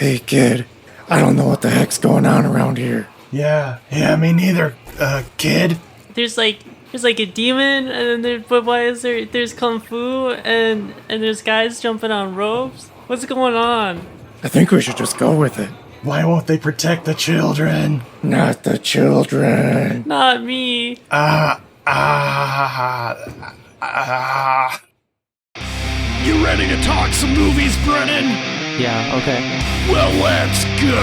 Hey, kid, I don't know what the heck's going on around here. Yeah, me neither, kid. There's like a demon, and then but why is there's kung fu, and there's guys jumping on ropes? What's going on? I think we should just go with it. Why won't they protect the children? Not the children. Not me. You ready to talk some movies, Brennan? Yeah, okay. Well, let's go!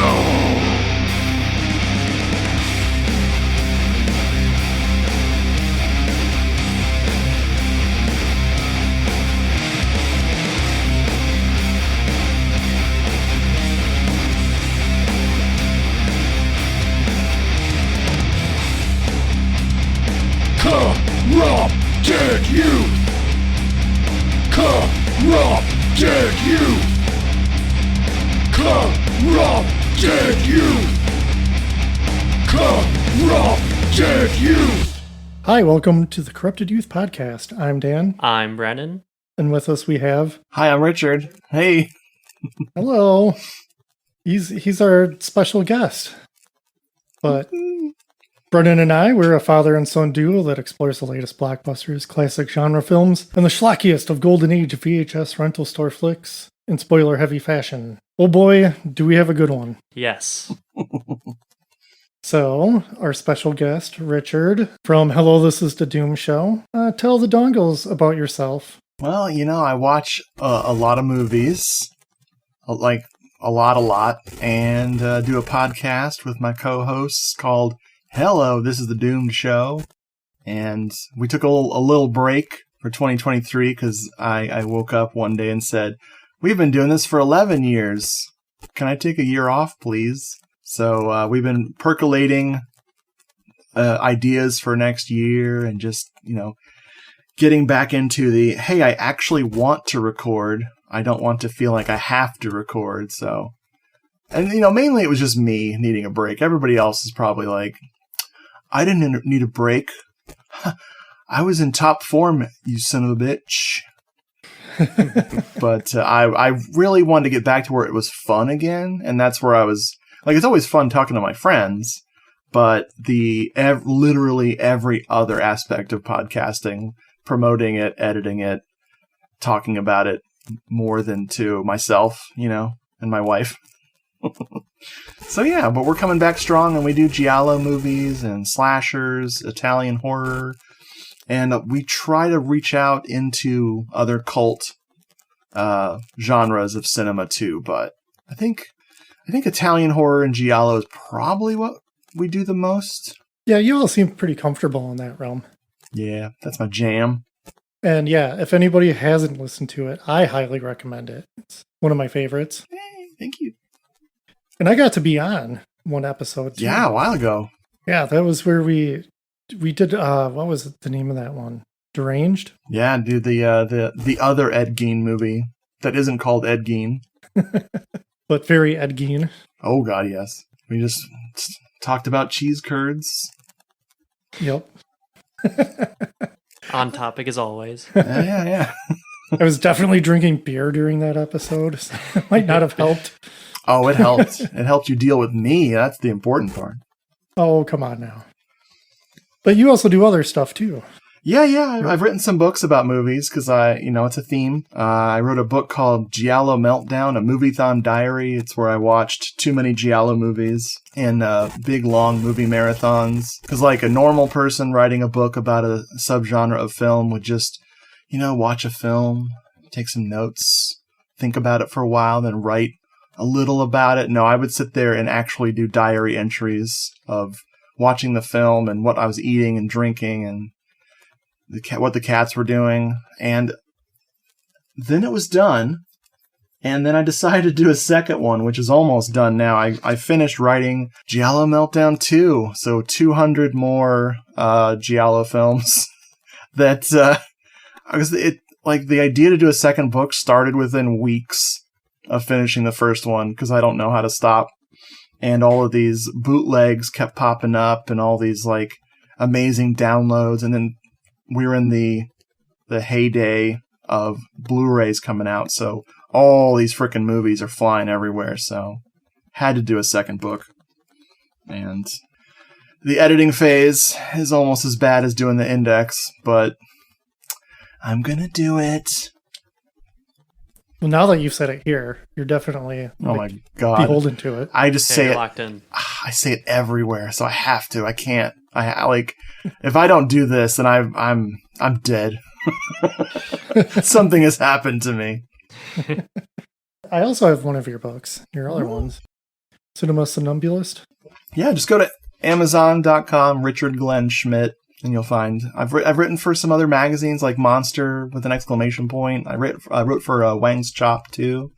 Corrupted youth! Corrupted youth! Corrupted youth! Corrupted youth! Hi, welcome to the Corrupted Youth Podcast. I'm Dan, I'm Brennan. and with us we have... Hi, I'm Richard. Hey. Hello. He's our special guest. But Brennan and I, we're a father and son duo that explores the latest blockbusters, classic genre films, and the schlockiest of golden age VHS rental store flicks in spoiler-heavy fashion. Oh boy, do we have a good one. Yes. So, our special guest, Richard, from Hello, This is the Doom Show. Tell the dongles about yourself. Well, I watch a lot of movies, like a lot, and do a podcast with my co-hosts called Hello, This is the Doomed Show. And we took a little break for 2023 because I woke up one day and said, we've been doing this for 11 years. Can I take a year off, please? So we've been percolating ideas for next year and just, getting back into the, hey, I actually want to record. I don't want to feel like I have to record. So, and, mainly it was just me needing a break. Everybody else is probably like, I didn't need a break. I was in top form, you son of a bitch. But I really wanted to get back to where it was fun again. And that's where I was like, it's always fun talking to my friends, but literally every other aspect of podcasting, promoting it, editing it, talking about it more than to myself, and my wife. So yeah, but we're coming back strong, and we do giallo movies and slashers, Italian horror, and we try to reach out into other cult genres of cinema too. But I think Italian horror and giallo is probably what we do the most. Yeah, you all seem pretty comfortable in that realm. Yeah, that's my jam. And yeah, if anybody hasn't listened to it, I highly recommend it. It's one of my favorites. Hey, thank you. And I got to be on one episode too. Yeah, a while ago. Yeah, that was where we did, what was the name of that one? Deranged? Yeah, dude, the other Ed Gein movie that isn't called Ed Gein. But very Ed Gein. Oh god, yes. We just talked about cheese curds. Yep. On topic as always. Yeah. I was definitely drinking beer during that episode, so it might not have helped. Oh, it helped. It helped you deal with me. That's the important part. Oh, come on now. But you also do other stuff too. Yeah. I've written some books about movies because it's a theme. I wrote a book called Giallo Meltdown, a movie-thon diary. It's where I watched too many Giallo movies and big, long movie marathons. Because like a normal person writing a book about a subgenre of film would just, watch a film, take some notes, think about it for a while, then write a little about it. No, I would sit there and actually do diary entries of watching the film and what I was eating and drinking and what the cats were doing. And then it was done. And then I decided to do a second one, which is almost done now. I finished writing Giallo Meltdown 2. So 200 more Giallo films that the idea to do a second book started within weeks of finishing the first one because I don't know how to stop. And all of these bootlegs kept popping up and all these like amazing downloads. And then we were in the heyday of Blu-rays coming out. So all these freaking movies are flying everywhere. So had to do a second book. And the editing phase is almost as bad as doing the index, but I'm going to do it. Well, now that you've said it here, you're definitely Oh my God. beholden to it. I just say you're it. locked in. I say it everywhere, so I have to. I can't. Like, if I don't do this, then I'm dead. Something has happened to me. I also have one of your books, your other ones. Cinema Somnambulist. Yeah, just go to Amazon.com, Richard Glenn Schmidt, and you'll find. I've written for some other magazines like Monster with an exclamation point. I wrote for Wang's Chop too.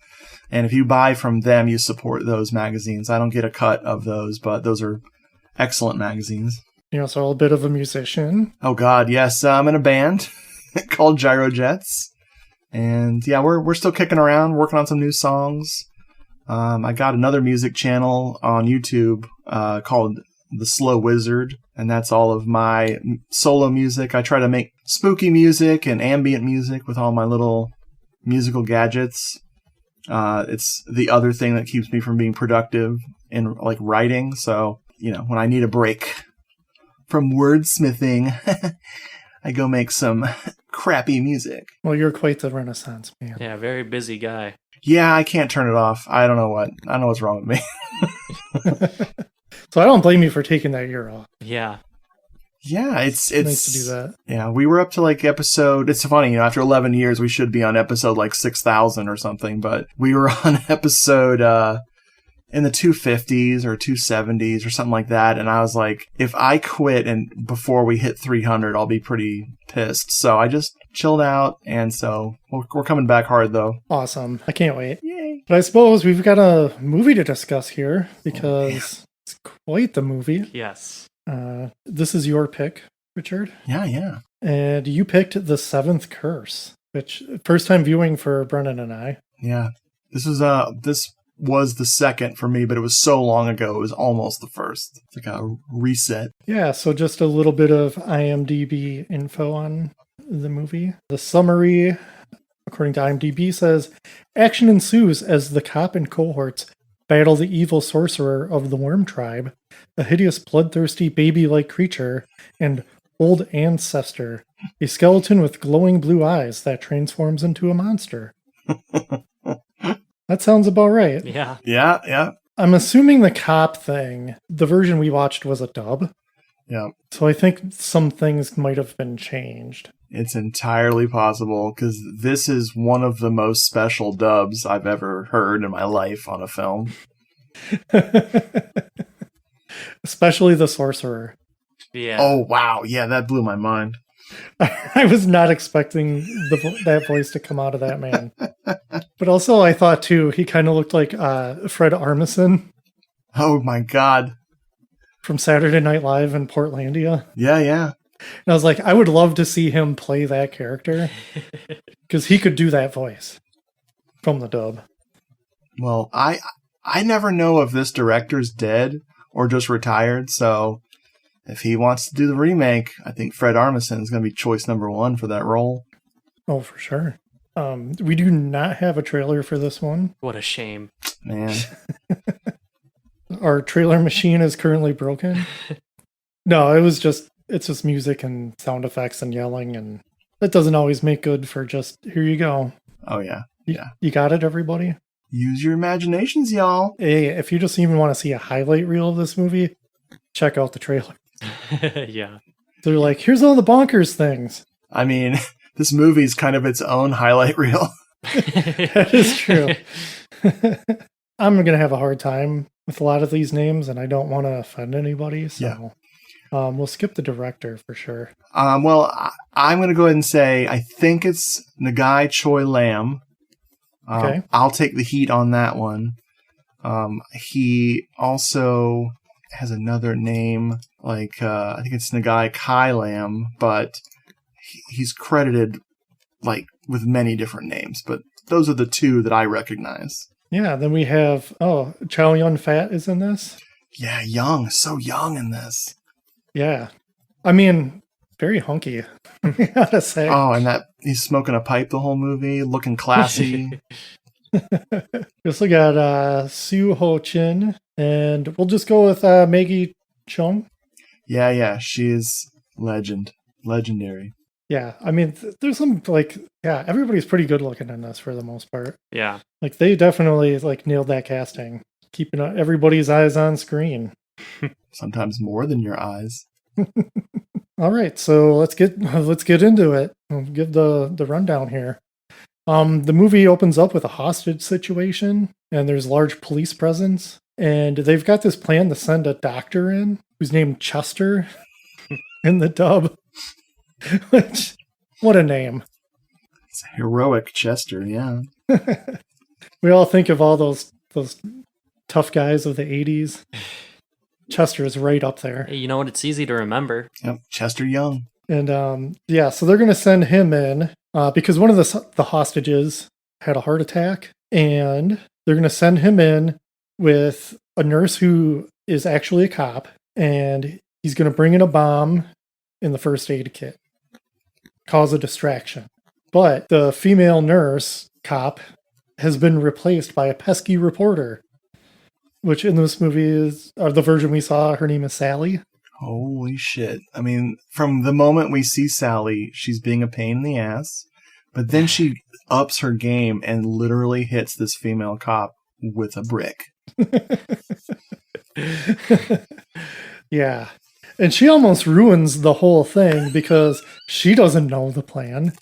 And if you buy from them, you support those magazines. I don't get a cut of those, but those are excellent magazines. You're also a bit of a musician. Oh God, yes. I'm in a band called Gyrojets. And yeah, we're still kicking around, working on some new songs. I got another music channel on YouTube called The Slow Wizard, and that's all of my solo music. I try to make spooky music and ambient music with all my little musical gadgets. It's the other thing that keeps me from being productive in like writing. So, when I need a break from wordsmithing, I go make some crappy music. Well, you're quite the Renaissance man. Yeah, very busy guy. Yeah, I can't turn it off. I don't know what's wrong with me. So I don't blame you for taking that year off. Yeah. Yeah, it's nice to do that. Yeah, we were up to like episode. It's funny, after 11 years, we should be on episode like 6,000 or something, but we were on episode in the 250s or 270s or something like that. And I was like, if I quit and before we hit 300, I'll be pretty pissed. So I just chilled out, and so we're coming back hard though. Awesome! I can't wait. Yay! But I suppose we've got a movie to discuss here because it's quite the movie. Yes. This is your pick, Richard. Yeah. And you picked The Seventh Curse, which first time viewing for Brennan and I. Yeah. This was the second for me, but it was so long ago, it was almost the first. It's like a reset. Yeah, so just a little bit of IMDb info on the movie. The summary, according to IMDb, says, action ensues as the cop and cohorts battle the evil sorcerer of the Worm Tribe, a hideous bloodthirsty baby-like creature, and old ancestor, a skeleton with glowing blue eyes that transforms into a monster. That sounds about right. Yeah. Yeah. I'm assuming the cop thing, the version we watched was a dub. Yeah. So I think some things might have been changed. It's entirely possible, because this is one of the most special dubs I've ever heard in my life on a film. Especially the sorcerer. Yeah. Oh, wow. Yeah, that blew my mind. I was not expecting that voice to come out of that man. But also, I thought, too, he kind of looked like Fred Armisen Oh, my God. from Saturday Night Live in Portlandia. Yeah. And I was like, I would love to see him play that character, because he could do that voice from the dub. Well, I never know if this director's dead or just retired, so if he wants to do the remake, I think Fred Armisen is going to be choice number one for that role. Oh, for sure. We do not have a trailer for this one. What a shame. Man. Our trailer machine is currently broken. No, it's just music and sound effects and yelling, and that doesn't always make good for just, here you go. Oh, yeah. You got it, everybody? Use your imaginations, y'all. Hey, if you just even want to see a highlight reel of this movie, check out the trailer. Yeah. They're like, here's all the bonkers things. I mean, this movie's kind of its own highlight reel. That is true. I'm going to have a hard time with a lot of these names, and I don't want to offend anybody, so we'll skip the director for sure. Well, I'm going to go ahead and say I think it's Nagai Choi Lam. Okay. I'll take the heat on that one. He also has another name, like I think it's Nagai Kai Lam, but he's credited like with many different names. But those are the two that I recognize. Yeah, then we have, Chow Yun-fat is in this. Yeah, so young in this. Yeah. I mean, very hunky, I gotta say. Oh, and that he's smoking a pipe the whole movie, looking classy. We also got Sue Ho Chin, and we'll just go with Maggie Chung. Yeah, she's legendary. Yeah, I mean, there's some, everybody's pretty good looking in this for the most part. Yeah. Like, they definitely, nailed that casting. Keeping everybody's eyes on screen. Sometimes more than your eyes. All right, so let's get into it. I'll give the rundown here. The movie opens up with a hostage situation, and there's large police presence, and they've got this plan to send a doctor in who's named Chester in the dub. Which, what a name! It's a heroic Chester, yeah. We all think of all those tough guys of the 80s. Chester is right up there. Hey, you know what? It's easy to remember. Yep, Chester Young. And so they're going to send him in because one of the hostages had a heart attack, and they're going to send him in with a nurse who is actually a cop, and he's going to bring in a bomb in the first aid kit, cause a distraction. But the female nurse cop has been replaced by a pesky reporter, which in this movie is the version we saw. Her name is Sally. Holy shit. I mean, from the moment we see Sally, she's being a pain in the ass, but then she ups her game and literally hits this female cop with a brick. Yeah. And she almost ruins the whole thing because she doesn't know the plan.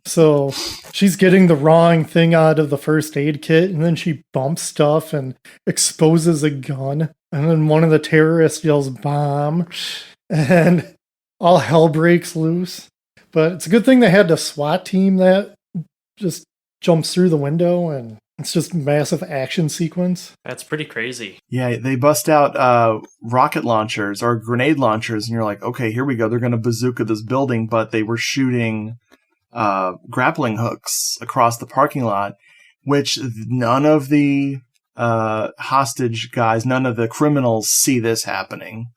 So she's getting the wrong thing out of the first aid kit, and then she bumps stuff and exposes a gun. And then one of the terrorists yells bomb, and all hell breaks loose. But it's a good thing they had the SWAT team that just jumps through the window, and it's just massive action sequence. That's pretty crazy. Yeah, they bust out rocket launchers or grenade launchers, and you're like, okay, here we go. They're going to bazooka this building, but they were shooting grappling hooks across the parking lot, which none of the hostage guys, none of the criminals see this happening.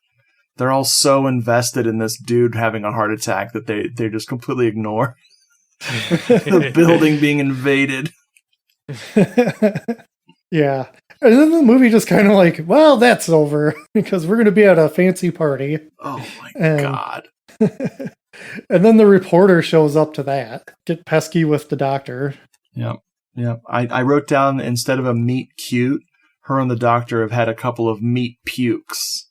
They're all so invested in this dude having a heart attack that they just completely ignore the building being invaded. Yeah. And then the movie just kind of like, well, that's over because we're going to be at a fancy party. Oh my God. And then the reporter shows up to that. Get pesky with the doctor. Yep. I wrote down, instead of a meet cute, her and the doctor have had a couple of meat pukes.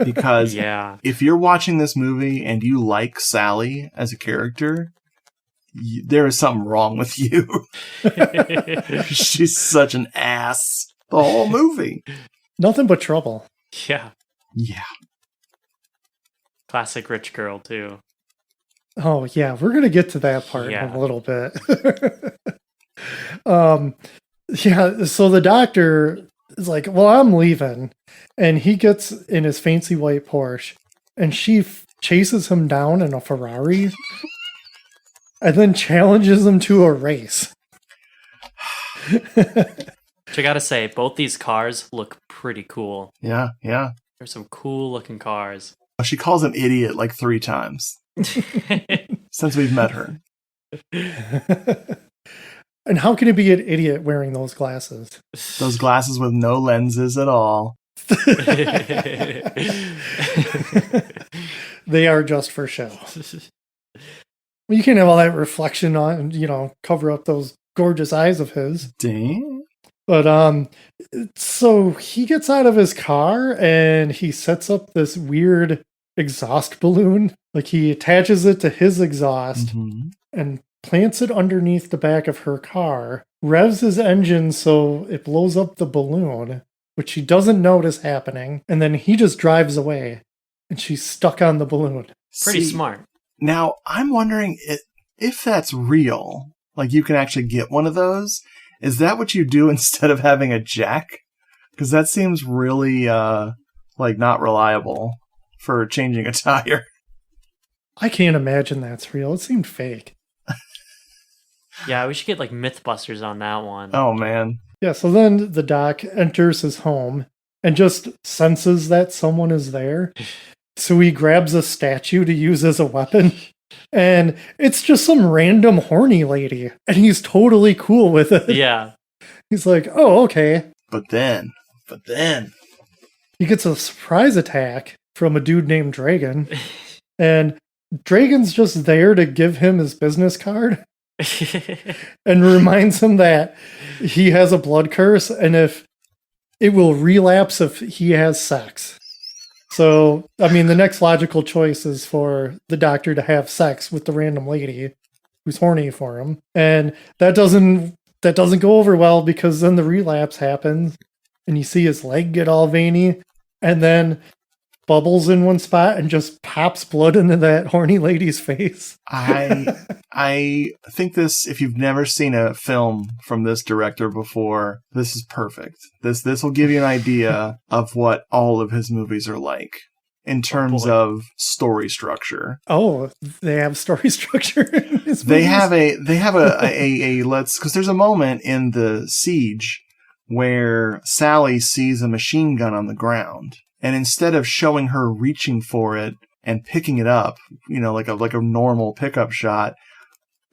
Because if you're watching this movie and you like Sally as a character, there is something wrong with you. She's such an ass the whole movie. Nothing but trouble. Yeah. Yeah. Classic rich girl, too. Oh, yeah. We're going to get to that part in a little bit. So the doctor is like, well, I'm leaving. And he gets in his fancy white Porsche, and she chases him down in a Ferrari and then challenges him to a race. Which I gotta say, both these cars look pretty cool. Yeah. There's some cool looking cars. She calls him idiot like 3 times since we've met her. And how can he be an idiot wearing those glasses? Those glasses with no lenses at all. They are just for show. Well, you can't have all that reflection on, cover up those gorgeous eyes of his. Dang. But so he gets out of his car and he sets up this weird exhaust balloon. Like, he attaches it to his exhaust and plants it underneath the back of her car, revs his engine so it blows up the balloon, which she doesn't notice happening, and then he just drives away, and she's stuck on the balloon. Pretty smart. Now, I'm wondering if that's real. Like, you can actually get one of those. Is that what you do instead of having a jack? Because that seems really, not reliable for changing a tire. I can't imagine that's real. It seemed fake. Yeah, we should get, Mythbusters on that one. Oh, man. Yeah, so then the doc enters his home and just senses that someone is there. So he grabs a statue to use as a weapon. And it's just some random horny lady. And he's totally cool with it. Yeah. He's like, oh, okay. But then, He gets a surprise attack from a dude named Dragon. And Dragon's just there to give him his business card and reminds him that he has a blood curse and if it will relapse if he has sex. So, I mean, the next logical choice is for the doctor to have sex with the random lady who's horny for him. And that doesn't go over well because then the relapse happens and you see his leg get all veiny and then bubbles in one spot and just pops blood into that horny lady's face. I think this, if you've never seen a film from this director before, this is perfect. This will give you an idea of what all of his movies are like in terms of story structure. Oh, they have story structure in his They movies? have a let's, because there's a moment in the Siege where Sally sees a machine gun on the ground. And instead of showing her reaching for it and picking it up, like a normal pickup shot,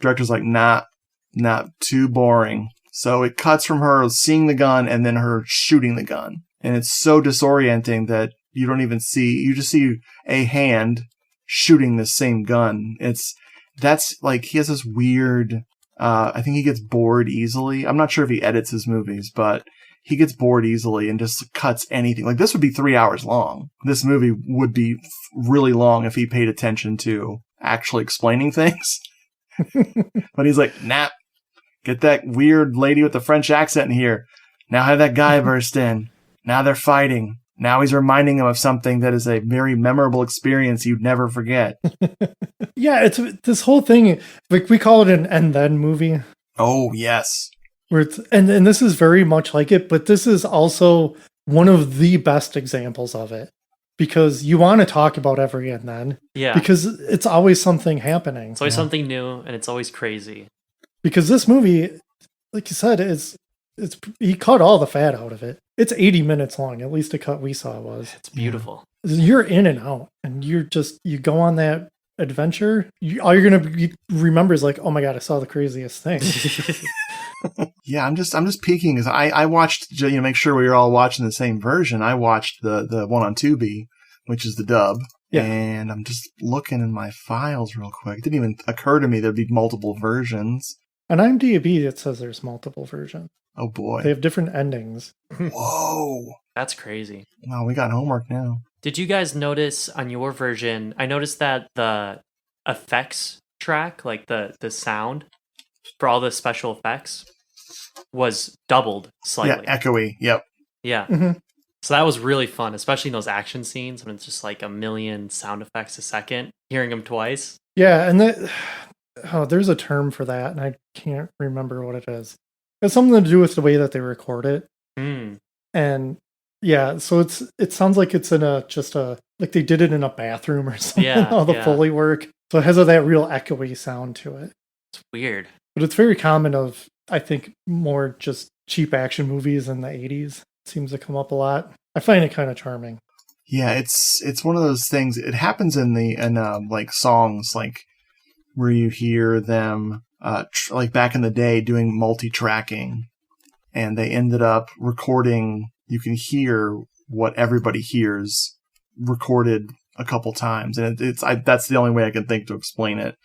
director's like, not too boring. So it cuts from her seeing the gun and then her shooting the gun. And it's so disorienting that you don't even you just see a hand shooting the same gun. That's like, he has this weird, I think he gets bored easily. I'm not sure if he edits his movies, but he gets bored easily and just cuts anything. Like, this would be 3 hours long. This movie would be really long if he paid attention to actually explaining things. But he's like, nah, get that weird lady with the French accent in here. Now have that guy burst in. Now they're fighting. Now he's reminding him of something that is a very memorable experience you'd never forget. Yeah, it's this whole thing. Like, we call it an and then movie. Oh, yes. Where it's, and this is very much like it, but this is also one of the best examples of it because you want to talk about every and then. Yeah. Because it's always something happening. It's always something new and it's always crazy. Because this movie, like you said, he cut all the fat out of it. It's 80 minutes long, at least the cut we saw was. It's beautiful. You're in and out, and you go on that adventure. All you're gonna remember is like, oh my god, I saw the craziest thing. Yeah, I'm just peeking because I watched, make sure we were all watching the same version. I watched the one on Tubi, which is the dub. Yeah. And I'm just looking in my files real quick. It didn't even occur to me there'd be multiple versions. On IMDb, it says there's multiple versions. Oh boy. They have different endings. Whoa. That's crazy. Wow, we got homework now. Did you guys notice on your version, I noticed that the effects track, like the sound for all the special effects was doubled slightly. Yeah, echoey. Yep. Yeah. Mm-hmm. So that was really fun, especially in those action scenes when it's just like a million sound effects a second, hearing them twice. Yeah, and there's a term for that, and I can't remember what it is. It's something to do with the way that they record it. Mm. And yeah, so it sounds like it's in like they did it in a bathroom or something. Yeah, all the Foley work. So it has that real echoey sound to it. It's weird. But it's very common of, I think, more just cheap action movies in the 80s. It seems to come up a lot. I find it kind of charming. Yeah, it's one of those things. It happens in like songs, like where you hear them like back in the day doing multi-tracking, and they ended up recording. You can hear what everybody hears recorded a couple times, and that's the only way I can think to explain it.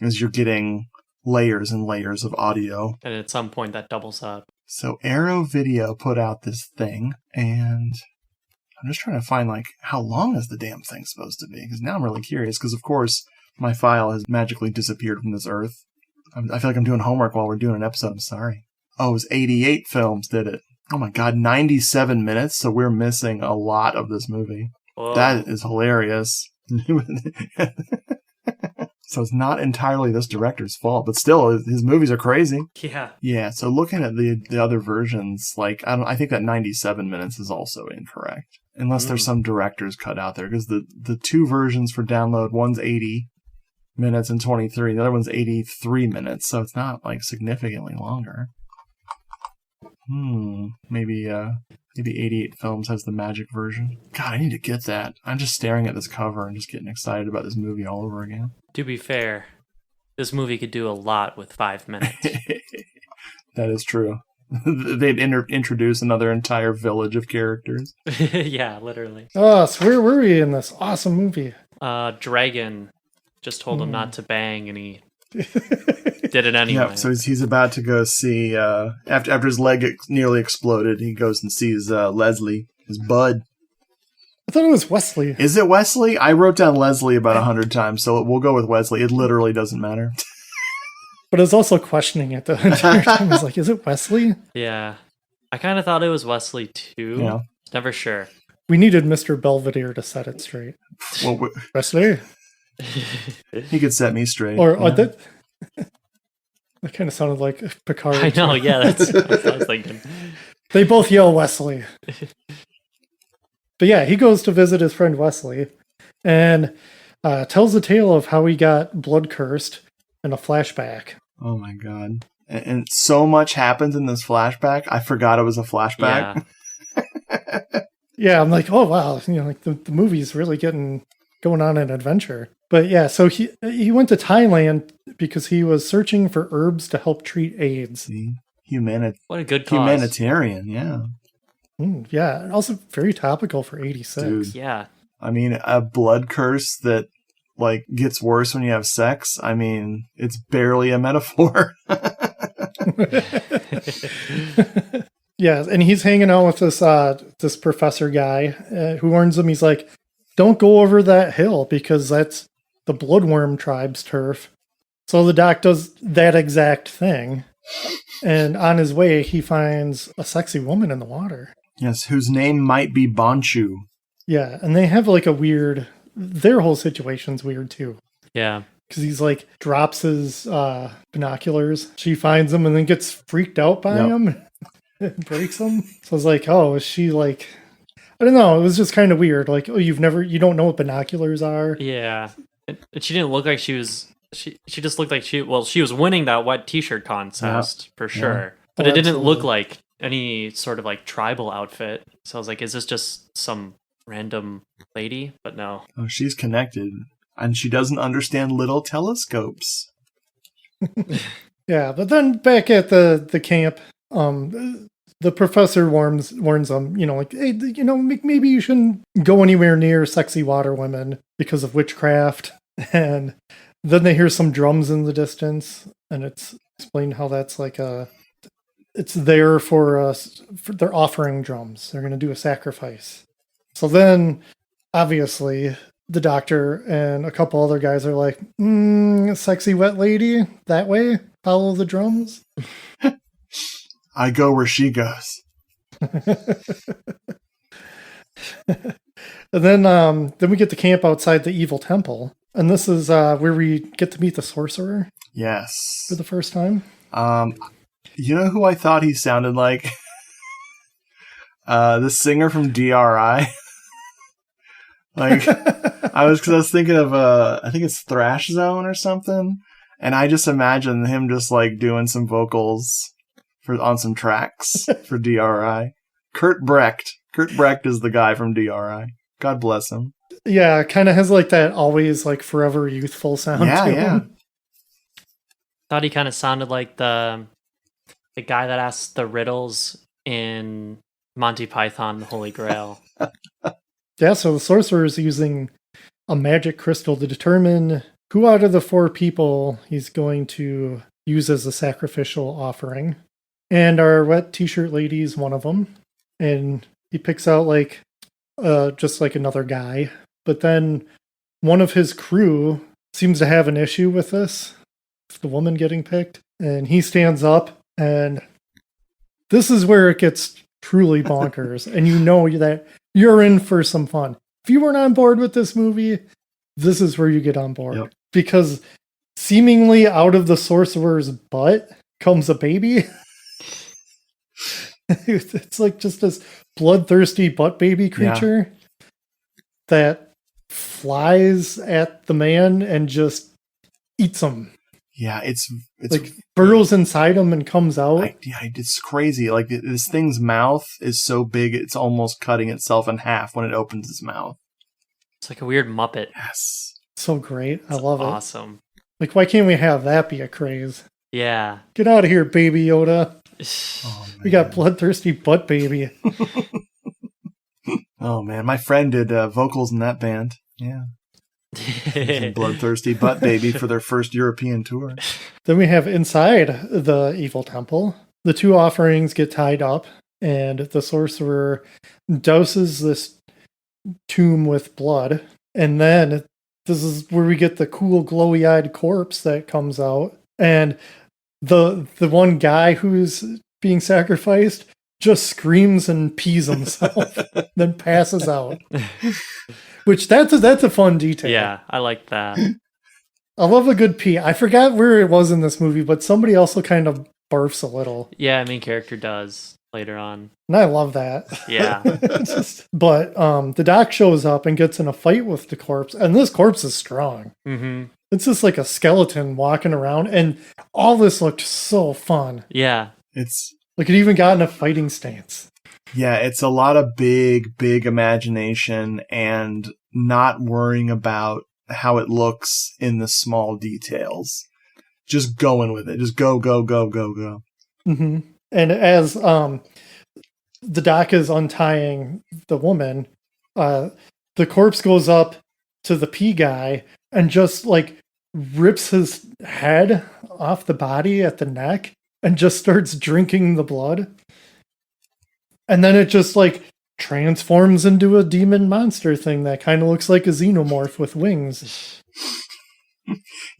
Is you're getting layers and layers of audio, and at some point that doubles up. So Arrow Video put out this thing, and I'm just trying to find like how long is the damn thing supposed to be? Because now I'm really curious. Because of course my file has magically disappeared from this earth. I feel like I'm doing homework while we're doing an episode. I'm sorry. Oh, it was 88 films did it. Oh my god, 97 minutes. So we're missing a lot of this movie. Whoa. That is hilarious. So it's not entirely this director's fault, but still, his movies are crazy. Yeah. Yeah. So looking at the other versions, like I think that 97 minutes is also incorrect, unless there's some director's cut out there. Because the two versions for download, one's 80 minutes and 23, the other one's 83 minutes. So it's not like significantly longer. Maybe 88 Films has the magic version. God, I need to get that. I'm just staring at this cover and just getting excited about this movie all over again. To be fair, this movie could do a lot with 5 minutes. That is true. They'd introduce another entire village of characters. Yeah, literally. Oh, so where were we in this awesome movie? Dragon just told him not to bang, and he did it anyway. Yeah, so he's about to go see, after his leg nearly exploded, he goes and sees Leslie, his bud. I thought it was Wesley. Is it Wesley? I wrote down Leslie about 100 times, so we'll go with Wesley. It literally doesn't matter. But I was also questioning it the entire time. I was like, is it Wesley? Yeah. I kind of thought it was Wesley, too. Yeah. Never sure. We needed Mr. Belvedere to set it straight. Well, Wesley? he could set me straight. Or yeah. that kind of sounded like Picard. I know, yeah, that's what I was thinking. They both yell Wesley. But yeah, he goes to visit his friend Wesley and tells the tale of how he got blood cursed in a flashback. Oh my god. And so much happens in this flashback. I forgot it was a flashback. Yeah. Yeah, I'm like, oh wow, like the movie's really going on an adventure. But yeah, so he went to Thailand because he was searching for herbs to help treat AIDS. See? What a good cause. Humanitarian, yeah. Yeah, and also very topical for 86. Dude. Yeah. I mean, a blood curse that like gets worse when you have sex. I mean, it's barely a metaphor. Yeah, and he's hanging out with this professor guy who warns him. He's like, don't go over that hill because that's the bloodworm tribe's turf. So the doc does that exact thing. And on his way, he finds a sexy woman in the water. Yes, whose name might be Bonchu. Yeah, and they have like their whole situation's weird too. Yeah. Because he's like, drops his binoculars. She finds him and then gets freaked out by him and breaks them. So I was like, oh, is she like, I don't know. It was just kind of weird. Like, oh, you don't know what binoculars are. Yeah. And she didn't look like she was, she just looked like she was winning that wet t-shirt contest for sure. Yeah. But Oh, it didn't look absolutely. like any sort of like tribal outfit. So I was like, is this just some random lady? But no. Oh, she's connected. And she doesn't understand little telescopes. Yeah, but then back at the camp, the professor warns them, like, hey, maybe you shouldn't go anywhere near sexy water women because of witchcraft. And then they hear some drums in the distance, and it's explained how that's like it's there for their offering drums. They're going to do a sacrifice. So then, obviously, the doctor and a couple other guys are like, sexy wet lady, that way, follow the drums. I go where she goes. And then we get to camp outside the evil temple. And this is where we get to meet the sorcerer Yes. for the first time. You know who I thought he sounded like? The singer from DRI. Like, I was thinking of, I think it's Thrash Zone or something. And I just imagine him just like doing some vocals on some tracks for DRI. Kurt Brecht. Kurt Brecht is the guy from DRI. God bless him. Yeah, kind of has like that always like forever youthful sound Yeah, to yeah. him. Thought he kind of sounded like the guy that asked the riddles in Monty Python, the Holy Grail. Yeah, so the sorcerer is using a magic crystal to determine who out of the 4 people he's going to use as a sacrificial offering. And our wet t-shirt lady is one of them. And he picks out like just like another guy. But then one of his crew seems to have an issue with this, the woman getting picked. And he stands up, and this is where it gets truly bonkers. And you know that you're in for some fun. If you weren't on board with this movie, this is where you get on board. Yep. Because seemingly out of the sorcerer's butt comes a baby. It's like just this bloodthirsty butt baby creature that flies at the man and just eats him. Yeah, it's Like burrows inside him and comes out. It's crazy. Like this thing's mouth is so big, it's almost cutting itself in half when it opens its mouth. It's like a weird Muppet. Yes. So great. I love it. Awesome. Like, why can't we have that be a craze? Yeah. Get out of here, Baby Yoda. Oh, We got man. bloodthirsty butt baby. Oh man, my friend did vocals in that band. Yeah, using Bloodthirsty Butt Baby for their first European tour. Then we have inside the evil temple, the two offerings get tied up, and the sorcerer douses this tomb with blood. And then this is where we get the cool glowy-eyed corpse that comes out. And the one guy who's being sacrificed just screams and pees himself, then passes out. Which that's a fun detail. Yeah, I like that. I love a good pee. I forgot where it was in this movie, but somebody also kind of barfs a little. Yeah, main character does later on. And I love that. Yeah. But the doc shows up and gets in a fight with the corpse, and this corpse is strong. Mm-hmm. It's just like a skeleton walking around, and all this looked so fun. Yeah. It's Like it even got in a fighting stance. yeah, it's a lot of big imagination and not worrying about how it looks in the small details. Just going with it. Just go. Mm-hmm. And as the doc is untying the woman, the corpse goes up to the pea guy and just like rips his head off the body at the neck and just starts drinking the blood. And then it just like transforms into a demon monster thing that kind of looks like a xenomorph with wings.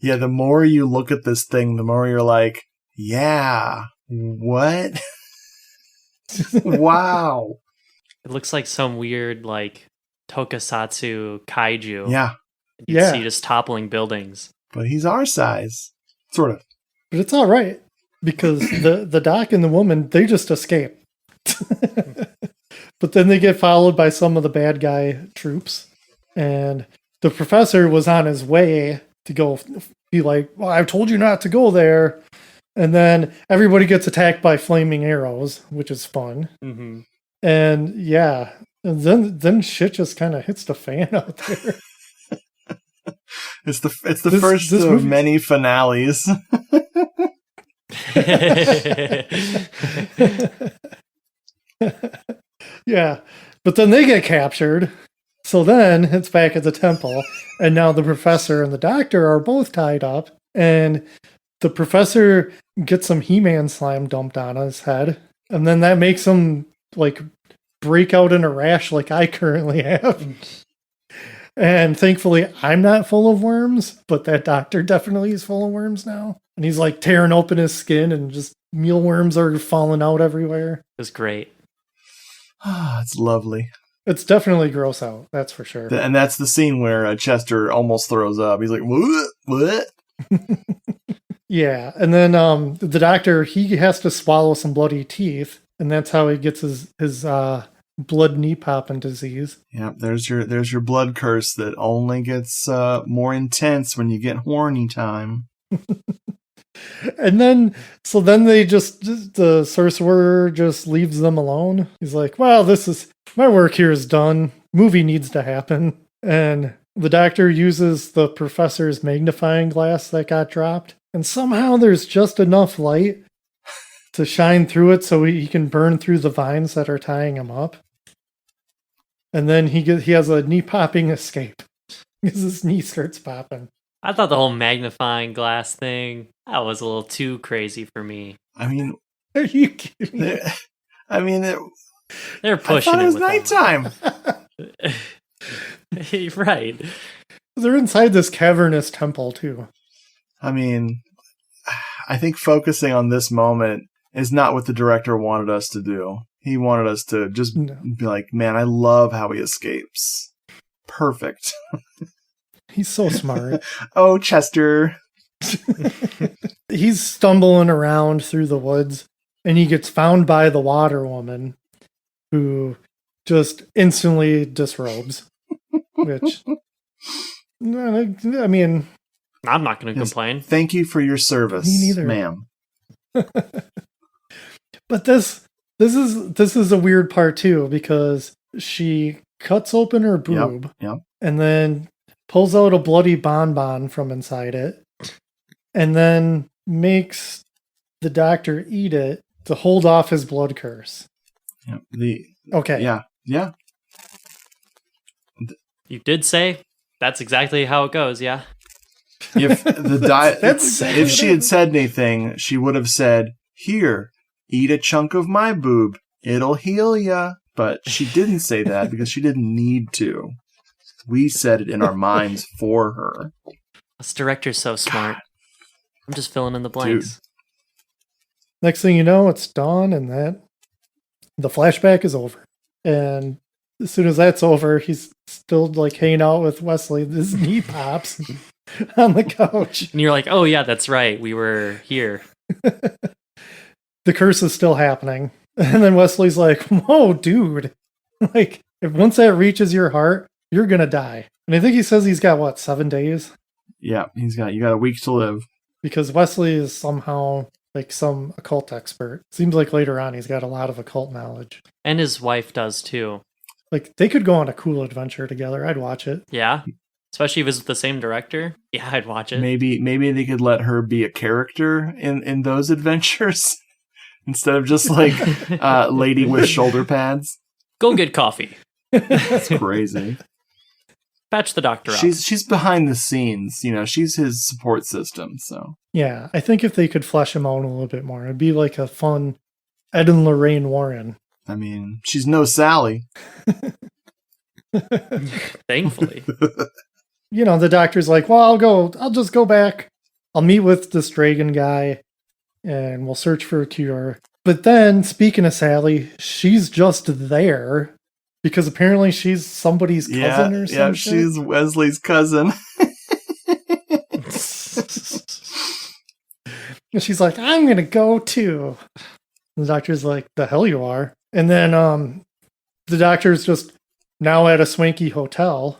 Yeah, the more you look at this thing, the more you're like, yeah, what? Wow. It looks like some weird, like, tokusatsu kaiju. Yeah, You Yeah. see just toppling buildings. but he's our size. Sort of. But it's all right because the doc and the woman, they just escape. But then they get followed by some of the bad guy troops. And the professor was on his way to go be like, well, I told you not to go there. And then everybody gets attacked by flaming arrows, which is fun. Mm-hmm. And yeah, and then shit just kind of hits the fan out there. It's the This- first this of movie- many finales. Yeah, but then they get captured. So then it's back at the temple, and now the professor and the doctor are both tied up, and the professor gets some He-Man slime dumped on his head, and then that makes him like break out in a rash like I currently have. And thankfully, I'm not full of worms, but that doctor definitely is full of worms now. And he's like tearing open his skin, and just mealworms are falling out everywhere. It was great. Ah, it's lovely. It's definitely gross out, that's for sure. And that's the scene where Chester almost throws up. He's like, what? Yeah, and then the doctor, he has to swallow some bloody teeth, and that's how he gets his blood knee popping disease. Yeah, there's your blood curse that only gets more intense when you get horny time. And then the sorcerer just leaves them alone. He's like, well, my work here is done. Movie needs to happen. And the doctor uses the professor's magnifying glass that got dropped. And somehow there's just enough light to shine through it so he can burn through the vines that are tying him up. And then he has a knee popping escape because his knee starts popping. I thought the whole magnifying glass thing, that was a little too crazy for me. I mean, Are you kidding me? it, They're I pushing thought it was with them. nighttime. Right. They're inside this cavernous temple too. I mean, I think focusing on this moment is not what the director wanted us to do. He wanted us to just No. be like, man, I love how he escapes. Perfect. He's so smart. Oh, Chester. He's stumbling around through the woods and he gets found by the water woman who just instantly disrobes. Which, I mean, I'm not going to Yes. complain. Thank you for your service, Me neither. ma'am. but this is a weird part too because she cuts open her boob Yep. and then pulls out a bloody bonbon from inside it and then makes the doctor eat it to hold off his blood curse. Yeah. Okay. Yeah. You did say that's exactly how it goes, yeah? If That's if she had said anything, she would have said, "Here, eat a chunk of my boob. It'll heal ya." But she didn't say that because she didn't need to. We said it in our minds for her. This director's so smart. I'm just filling in the blanks. Next thing you know, it's dawn and that the flashback is over. And as soon as that's over, he's still like hanging out with Wesley. His knee pops on the couch. And you're like, oh yeah, that's right. We were here. The curse is still happening. And then Wesley's like, whoa, dude. Like, if once that reaches your heart, you're going to die. And I think he says he's got, 7 days? Yeah, you got a week to live. Because Wesley is somehow like some occult expert. Seems like later on he's got a lot of occult knowledge. And his wife does too. Like, they could go on a cool adventure together. I'd watch it. Yeah. Especially if it's the same director. Yeah, I'd watch it. Maybe they could let her be a character in those adventures instead of just like lady with shoulder pads. Go get coffee. That's crazy. Patch the doctor up. She's behind the scenes, she's his support system, so. Yeah, I think if they could flesh him out a little bit more, it'd be like a fun Ed and Lorraine Warren. I mean, she's no Sally. Thankfully. The doctor's like, well, I'll just go back. I'll meet with this Dragon guy and we'll search for a cure. But then, speaking of Sally, she's just there because apparently she's somebody's cousin or something. Yeah, she's Wesley's cousin. And she's like, I'm going to go too. The doctor's like, the hell you are. And then the doctor's just now at a swanky hotel.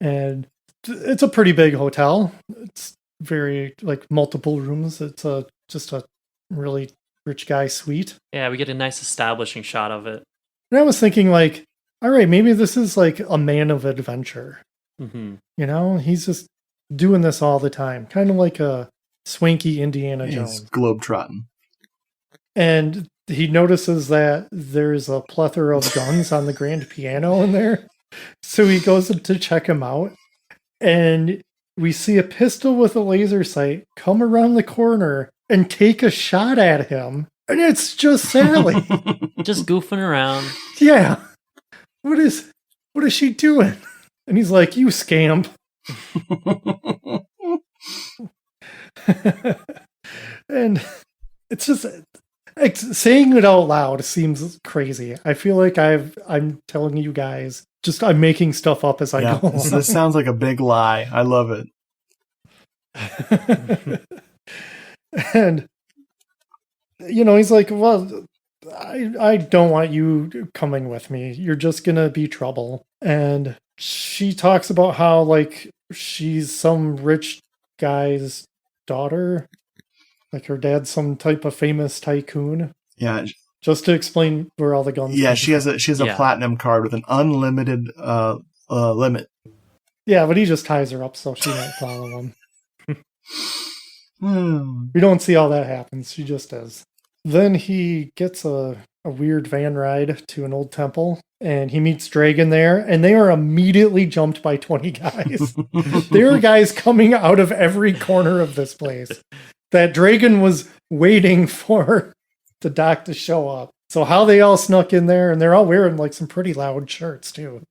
And it's a pretty big hotel. It's very, like, multiple rooms. It's just a really rich guy suite. Yeah, we get a nice establishing shot of it. And I was thinking, like, all right, maybe this is like a man of adventure. Mm-hmm. He's just doing this all the time. Kind of like a swanky Indiana He's Jones. globetrotting. And he notices that there's a plethora of guns on the grand piano in there. So he goes up to check him out. And we see a pistol with a laser sight come around the corner and take a shot at him. And it's just Sally. Just goofing around. Yeah. What is she doing? And he's like, you scamp. And it's just saying it out loud seems crazy. I feel like I'm telling you guys, I'm making stuff up as I go along. This sounds like a big lie. I love it. And he's like, well, I don't want you coming with me. You're just gonna be trouble. And she talks about how, like, she's some rich guy's daughter. Like, her dad's some type of famous tycoon. Yeah. Just to explain where all the guns Yeah, come she has a platinum card with an unlimited limit. Yeah, but he just ties her up so she won't follow him. We don't see how that happens. She just does. Then he gets a weird van ride to an old temple, and he meets Dragon there, and they are immediately jumped by 20 guys. There are guys coming out of every corner of this place. That Dragon was waiting for the doc to show up. So how they all snuck in there, and they're all wearing like some pretty loud shirts too.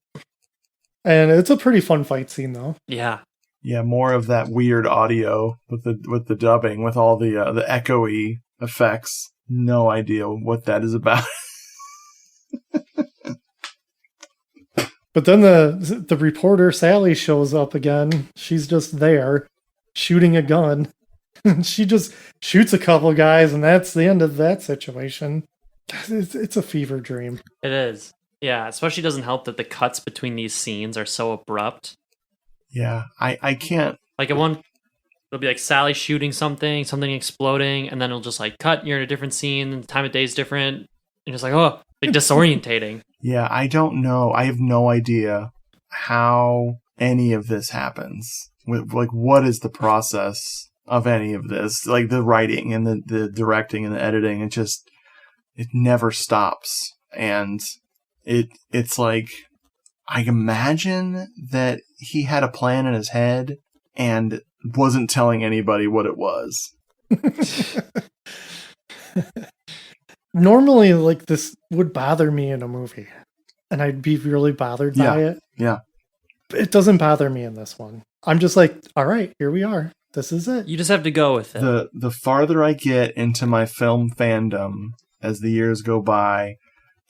And it's a pretty fun fight scene though. Yeah. Yeah, more of that weird audio with the dubbing, with all the echoey effects. No idea what that is about. But then the reporter Sally shows up again. She's just there shooting a gun. She just shoots a couple guys, and that's the end of that situation. It's a fever dream. It is. Yeah, especially doesn't help that the cuts between these scenes are so abrupt. Yeah, I can't. Like at one, it'll be like Sally shooting something exploding, and then it'll just like cut. You're in a different scene, and the time of day is different. And it's like, oh, like disorientating. Yeah, I don't know. I have no idea how any of this happens. Like, what is the process of any of this? Like the writing and the directing and the editing. It just, it never stops. And it's like, I imagine that he had a plan in his head and wasn't telling anybody what it was. Normally, like, this would bother me in a movie, and I'd be really bothered by it. Yeah. It doesn't bother me in this one. I'm just like, all right, here we are. This is it. You just have to go with it. The farther I get into my film fandom as the years go by,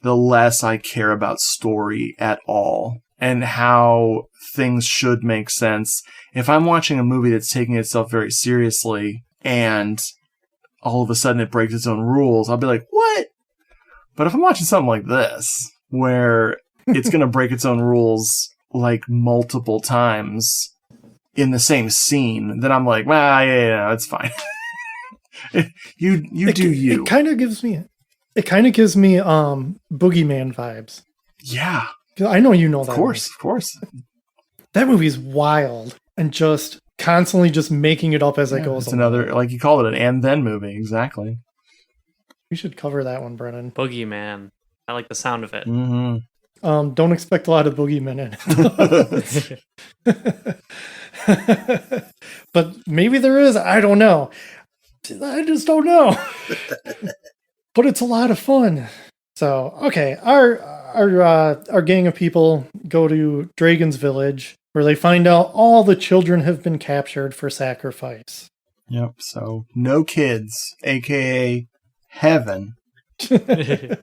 the less I care about story at all and how things should make sense. If I'm watching a movie that's taking itself very seriously and all of a sudden it breaks its own rules, I'll be like, what? But if I'm watching something like this, where it's going to break its own rules like multiple times in the same scene, then I'm like, well, yeah, it's fine. you do you. It kind of gives me Boogeyman vibes. Yeah. I know you know that. Of course. That movie's wild and just constantly just making it up as it goes. It's another, like you called it, an and then movie. Exactly. We should cover that one, Brennan. Boogeyman. I like the sound of it. Mm-hmm. Don't expect a lot of Boogeyman in it. But maybe there is. I don't know. I just don't know. But it's a lot of fun. So, okay, our gang of people go to Dragon's village, where they find out all the children have been captured for sacrifice. Yep. So no kids, aka heaven. And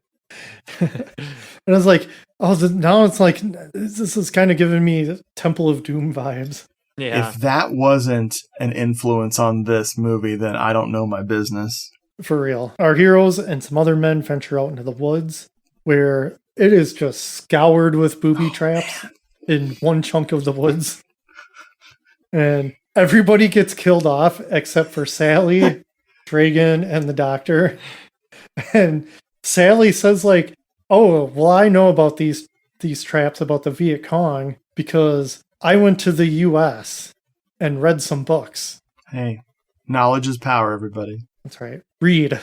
I was like, oh, now it's like, this is kind of giving me Temple of Doom vibes. Yeah. If that wasn't an influence on this movie, then I don't know my business. For real. Our heroes and some other men venture out into the woods, where it is just scoured with booby traps in one chunk of the woods. And everybody gets killed off except for Sally, Dragon, and the doctor. And Sally says, like, oh, well, I know about these traps about the Viet Cong because I went to the U.S. and read some books. Hey, knowledge is power, everybody. That's right. Read.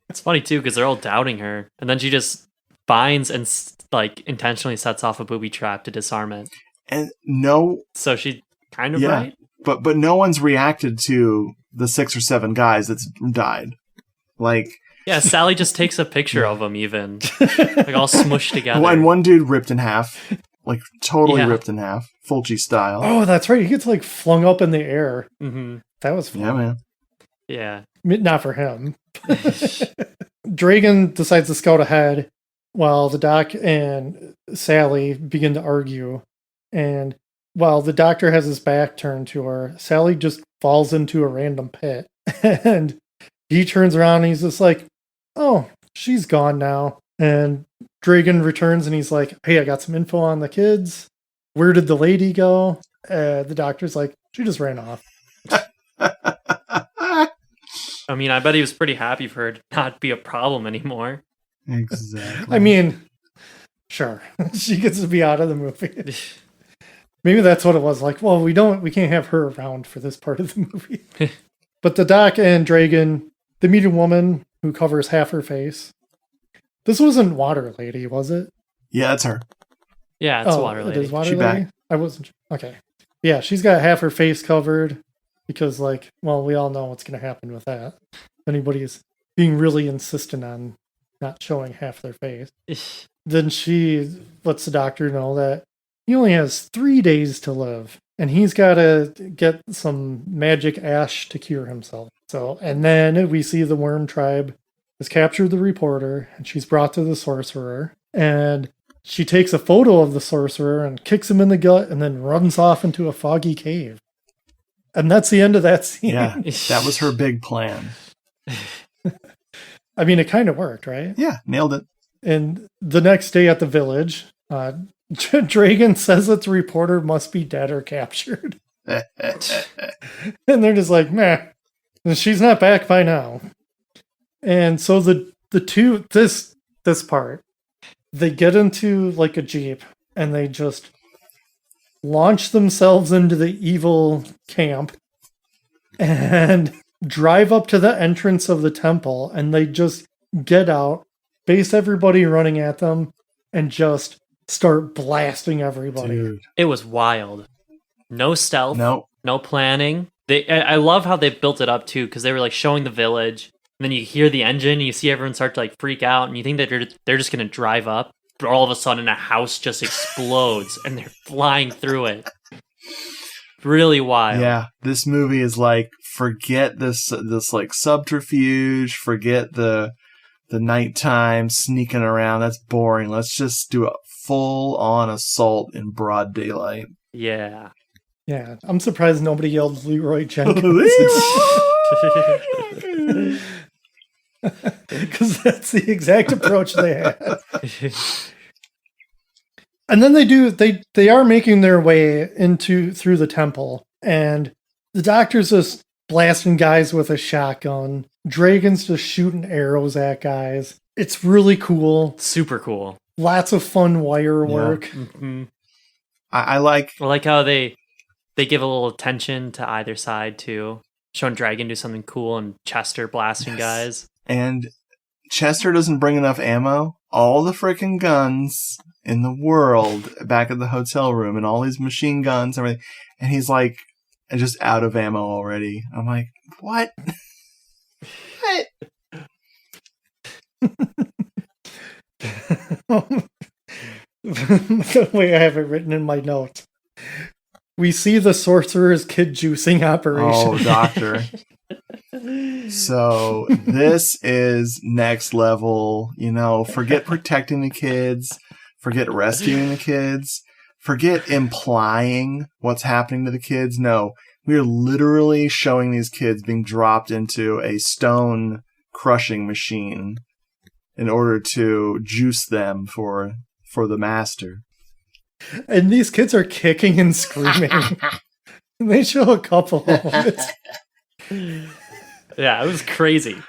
It's funny, too, because they're all doubting her. And then she just finds and, like, intentionally sets off a booby trap to disarm it. And no... So she kind of right? But no one's reacted to the 6 or 7 guys that's died. Like... Yeah, Sally just takes a picture of them, even. Like, all smushed together. And one dude ripped in half. Like, totally ripped in half. Fulci style. Oh, that's right. He gets, like, flung up in the air. Mm-hmm. That was fun. Yeah, man. Yeah. Not for him. Dragon decides to scout ahead while the doc and Sally begin to argue. And while the doctor has his back turned to her, Sally just falls into a random pit. And he turns around and he's just like, oh, she's gone now. And Dragon returns and he's like, hey, I got some info on the kids. Where did the lady go? The doctor's like, she just ran off. I mean, I bet he was pretty happy for her to not be a problem anymore. Exactly. I mean, sure. She gets to be out of the movie. Maybe that's what it was. Like, well, we can't have her around for this part of the movie. But the doc and Dragon, they meet a woman who covers half her face. This wasn't Water Lady, was it? Yeah, that's her. Yeah, it's Water Lady. It is Water She Lady? back. I wasn't sure. Okay. Yeah, she's got half her face covered because, like, well, we all know what's going to happen with that. If anybody is being really insistent on not showing half their face, then she lets the doctor know that he only has 3 days to live and he's got to get some magic ash to cure himself. So, and then we see the worm tribe has captured the reporter and she's brought to the sorcerer, and she takes a photo of the sorcerer and kicks him in the gut and then runs off into a foggy cave. And that's the end of that scene. Yeah, that was her big plan. I mean, it kind of worked, right? Yeah, nailed it. And the next day at the village, Dragon says that the reporter must be dead or captured. And they're just like, meh, she's not back by now. And so the two, this part, they get into like a Jeep and they just launch themselves into the evil camp and drive up to the entrance of the temple, and they just get out, base everybody running at them, and just start blasting everybody. Dude. It was wild. No stealth. Nope. No planning. I love how they built it up too, because they were like showing the village, and then you hear the engine, and you see everyone start to like freak out, and you think that they're just gonna drive up, but all of a sudden a house just explodes, and they're flying through it. Really wild. Yeah, this movie is like, forget this like subterfuge, forget the nighttime sneaking around. That's boring. Let's just do a full-on assault in broad daylight. Yeah. Yeah, I'm surprised nobody yelled Leroy Jenkins. Because that's the exact approach they had. And then they are making their way through the temple, and the doctor's just blasting guys with a shotgun. Dragon's just shooting arrows at guys. It's really cool. Super cool. Lots of fun wire work. Mm-hmm. I like how they give a little attention to either side too. Showing Dragon do something cool and Chester blasting guys. And Chester doesn't bring enough ammo. All the freaking guns in the world back at the hotel room, and all these machine guns and everything. And he's like, just out of ammo already. I'm like, what? What? The way I have it written in my notes. We see the sorcerer's kid juicing operation. Oh, doctor. So this is next level, forget protecting the kids, forget rescuing the kids, forget implying what's happening to the kids. No, we are literally showing these kids being dropped into a stone crushing machine in order to juice them for the master. And these kids are kicking and screaming. They show a couple of it. Yeah, it was crazy.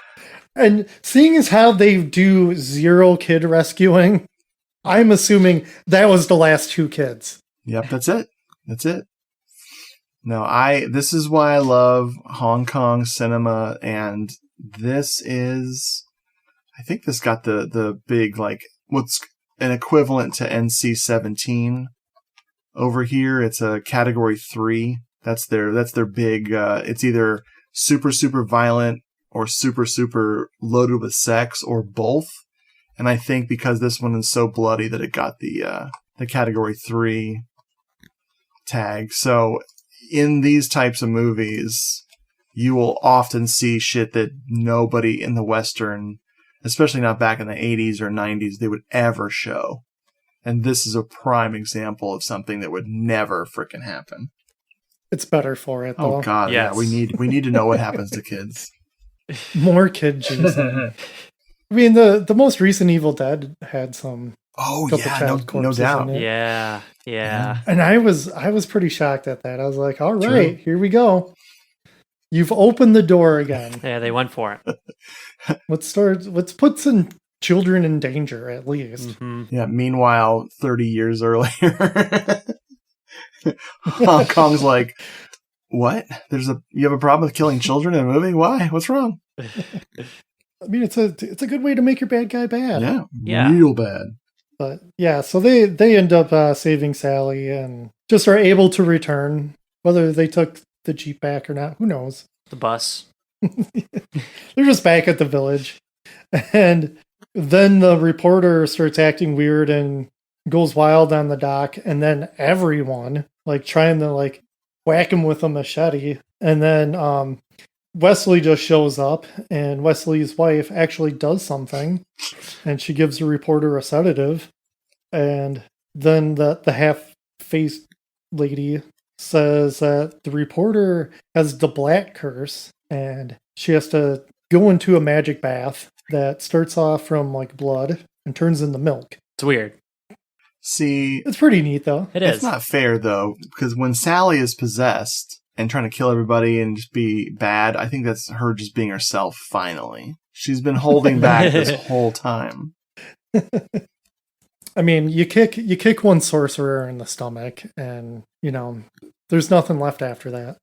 And seeing as how they do zero kid rescuing, I'm assuming that was the last two kids. Yep, that's it. That's it. No, this is why I love Hong Kong cinema, and this is, I think this got the big, like, what's an equivalent to NC-17 over here. It's a category 3. That's their big, it's either super, super violent or super, super loaded with sex, or both. And I think because this one is so bloody that it got the category 3 tag. So in these types of movies, you will often see shit that nobody in the Western, especially not back in the 80s or 90s, they would ever show. And this is a prime example of something that would never frickin' happen. It's better for it, though. Oh God, yes. Yeah, we need to know what happens to kids. More kid juicing. I mean, the most recent Evil Dead had some. Oh couple yeah, child no corpses doubt. in it. Yeah. And I was pretty shocked at that. I was like, all right, True. here we go. You've opened the door again. Yeah, they went for it. Let's put some children in danger at least. Mm-hmm. Yeah. Meanwhile, 30 years earlier, Hong Kong's like, what? You have a problem with killing children in a movie? Why? What's wrong? I mean, it's a good way to make your bad guy bad. Yeah. Real bad. But yeah, so they end up saving Sally and just are able to return. Whether they took the Jeep back or not, who knows? The bus. They're just back at the village. And then the reporter starts acting weird and goes wild on the dock. And then everyone, like, trying to, like, whack him with a machete. And then Wesley just shows up. And Wesley's wife actually does something. And she gives the reporter a sedative. And then the half-faced lady says that the reporter has the black curse. And she has to go into a magic bath that starts off from, like, blood and turns into milk. It's weird. See, It's pretty neat, though. it's not fair, though, because when Sally is possessed and trying to kill everybody and just be bad, I think that's her just being herself, finally. She's been holding back this whole time. I mean, you kick one sorcerer in the stomach, and, there's nothing left after that.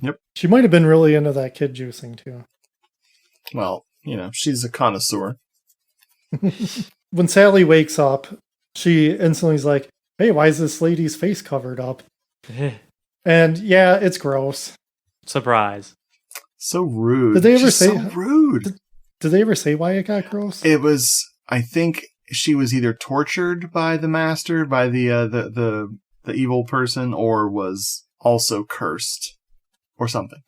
Yep. She might have been really into that kid juicing, too. Well, she's a connoisseur. When Sally wakes up, she instantly is like, hey, why is this lady's face covered up? And yeah, it's gross. Surprise. So rude. Did they ever say so rude? Did they ever say why it got gross? It was, I think she was either tortured by the master, by the evil person, or was also cursed or something.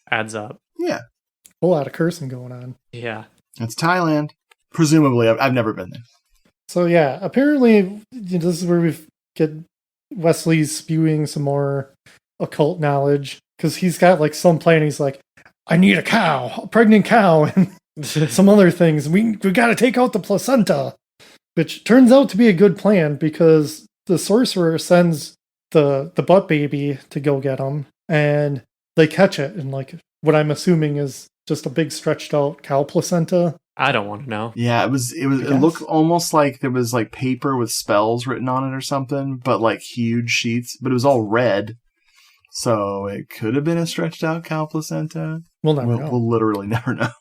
Adds up. Yeah. A whole lot of cursing going on. Yeah. It's Thailand. Presumably, I've never been there. So yeah, apparently this is where we get Wesley's spewing some more occult knowledge, because he's got like some plan. He's like, I need a pregnant cow, and some other things. We got to take out the placenta, which turns out to be a good plan because the sorcerer sends the butt baby to go get him, and they catch it, and like what I'm assuming is just a big stretched out cow placenta. I don't want to know. Yeah, it looked almost like there was like paper with spells written on it or something, but like huge sheets, but it was all red. So it could have been a stretched out cow placenta. We'll never know. We'll literally never know.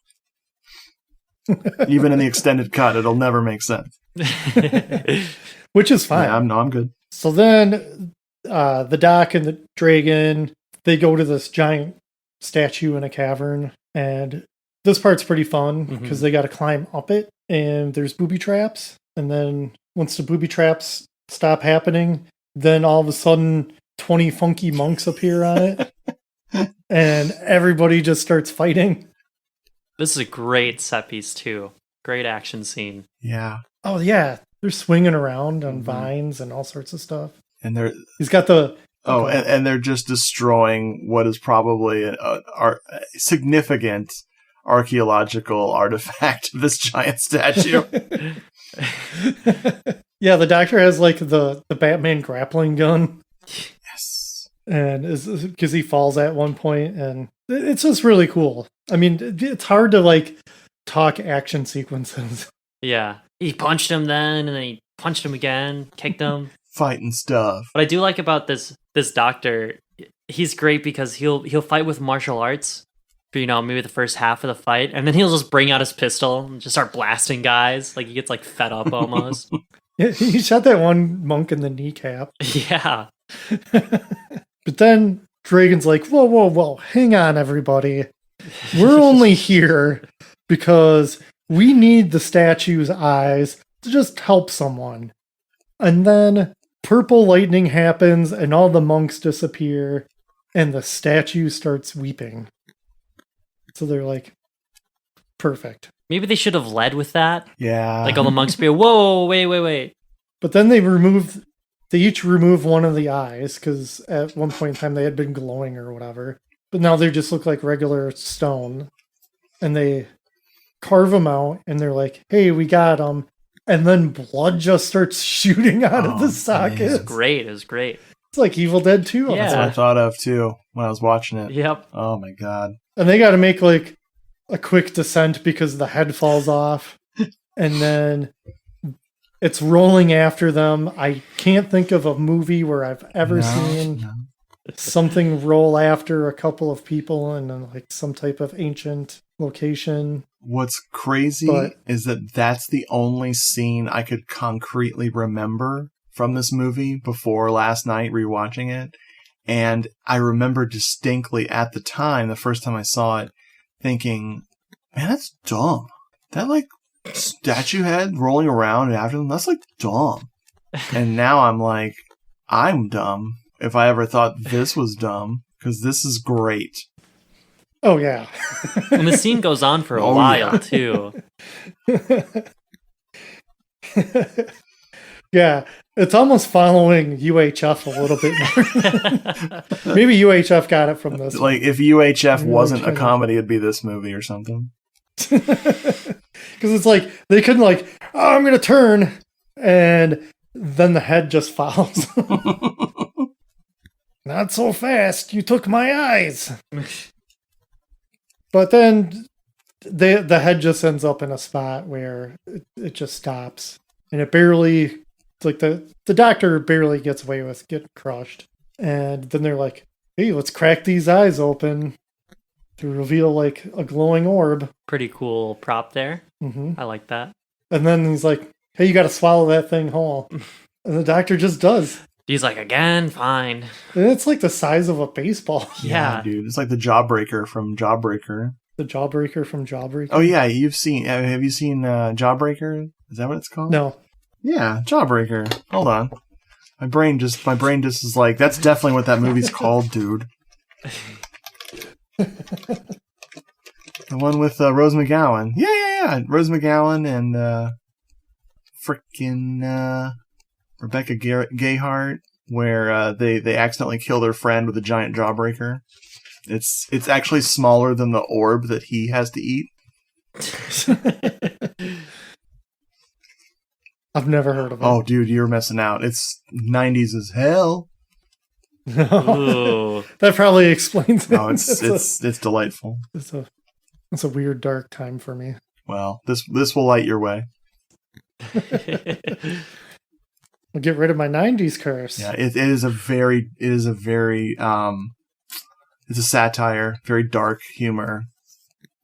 Even in the extended cut, it'll never make sense. Which is fine. Yeah, I'm good. So then the Doc and the Dragon, they go to this giant statue in a cavern, and this part's pretty fun because they got to climb up it, and there's booby traps. And then once the booby traps stop happening, then all of a sudden 20 funky monks appear on it, and everybody just starts fighting. This is a great set piece too. Great action scene. Yeah. Oh yeah, they're swinging around on vines and all sorts of stuff. And he's got the and they're just destroying what is probably a significant archaeological artifact of this giant statue. Yeah, the Doctor has like the Batman grappling gun. Yes. And because he falls at one point, and it's just really cool. I mean, it's hard to like talk action sequences. Yeah. He punched him then, and then he punched him again, kicked him. Fighting stuff. What I do like about this Doctor, he's great because he'll fight with martial arts for, maybe the first half of the fight, and then he'll just bring out his pistol and just start blasting guys. Like he gets like fed up almost. Yeah, he shot that one monk in the kneecap. Yeah. But then Dragon's like, whoa, hang on, everybody. We're only here because we need the statue's eyes to just help someone. And then purple lightning happens, and all the monks disappear, and the statue starts weeping. So they're like, perfect. Maybe they should have led with that. Yeah. Like all the monks be, whoa, wait. But then they each remove one of the eyes, because at one point in time they had been glowing or whatever. But now they just look like regular stone. And they carve them out, and they're like, hey, we got them. And then blood just starts shooting out of the sockets. It was great. It's like Evil Dead 2. Yeah. That's what I thought of too when I was watching it. Yep. Oh my god. And they got to make like a quick descent because the head falls off. And then it's rolling after them. I can't think of a movie where I've ever seen something roll after a couple of people in like some type of ancient location. What's crazy is that that's the only scene I could concretely remember from this movie before last night rewatching it. And I remember distinctly at the time, the first time I saw it, thinking, man, that's dumb. That like statue head rolling around after them, that's like dumb. And now I'm like, I'm dumb if I ever thought this was dumb, because this is great. Oh, yeah. And the scene goes on for a while, too. Yeah, it's almost following UHF a little bit more. Maybe UHF got it from this. Like, if UHF wasn't a comedy, it'd be this movie or something. Because it's like, they couldn't like, oh, I'm going to turn, and then the head just falls. Not so fast, you took my eyes. But then the head just ends up in a spot where it just stops. And it barely, like the Doctor barely gets away with getting crushed. And then they're like, hey, let's crack these eyes open. to reveal like a glowing orb. Pretty cool prop there. Hmm. I like that. And then he's like, hey, you got to swallow that thing whole. And the doctor just does. He's like, again, fine. And it's like the size of a baseball. Yeah. dude. It's like the Jawbreaker from Jawbreaker. The Jawbreaker from Jawbreaker. Oh yeah, have you seen Jawbreaker? Is that what it's called? No. Yeah, Jawbreaker. Hold on. My brain just is like, that's definitely what that movie's called, dude. The one with Rose McGowan. Yeah. Rose McGowan and frickin' Rebecca Gayheart, where they accidentally kill their friend with a giant jawbreaker. It's actually smaller than the orb that he has to eat. I've never heard of it. Oh, dude, you're missing out. It's 90s as hell. Ooh. That probably explains it. No, it's delightful. It's a weird dark time for me. Well, this will light your way. I'll get rid of my 90s curse. Yeah, it is a very it's a satire, very dark humor.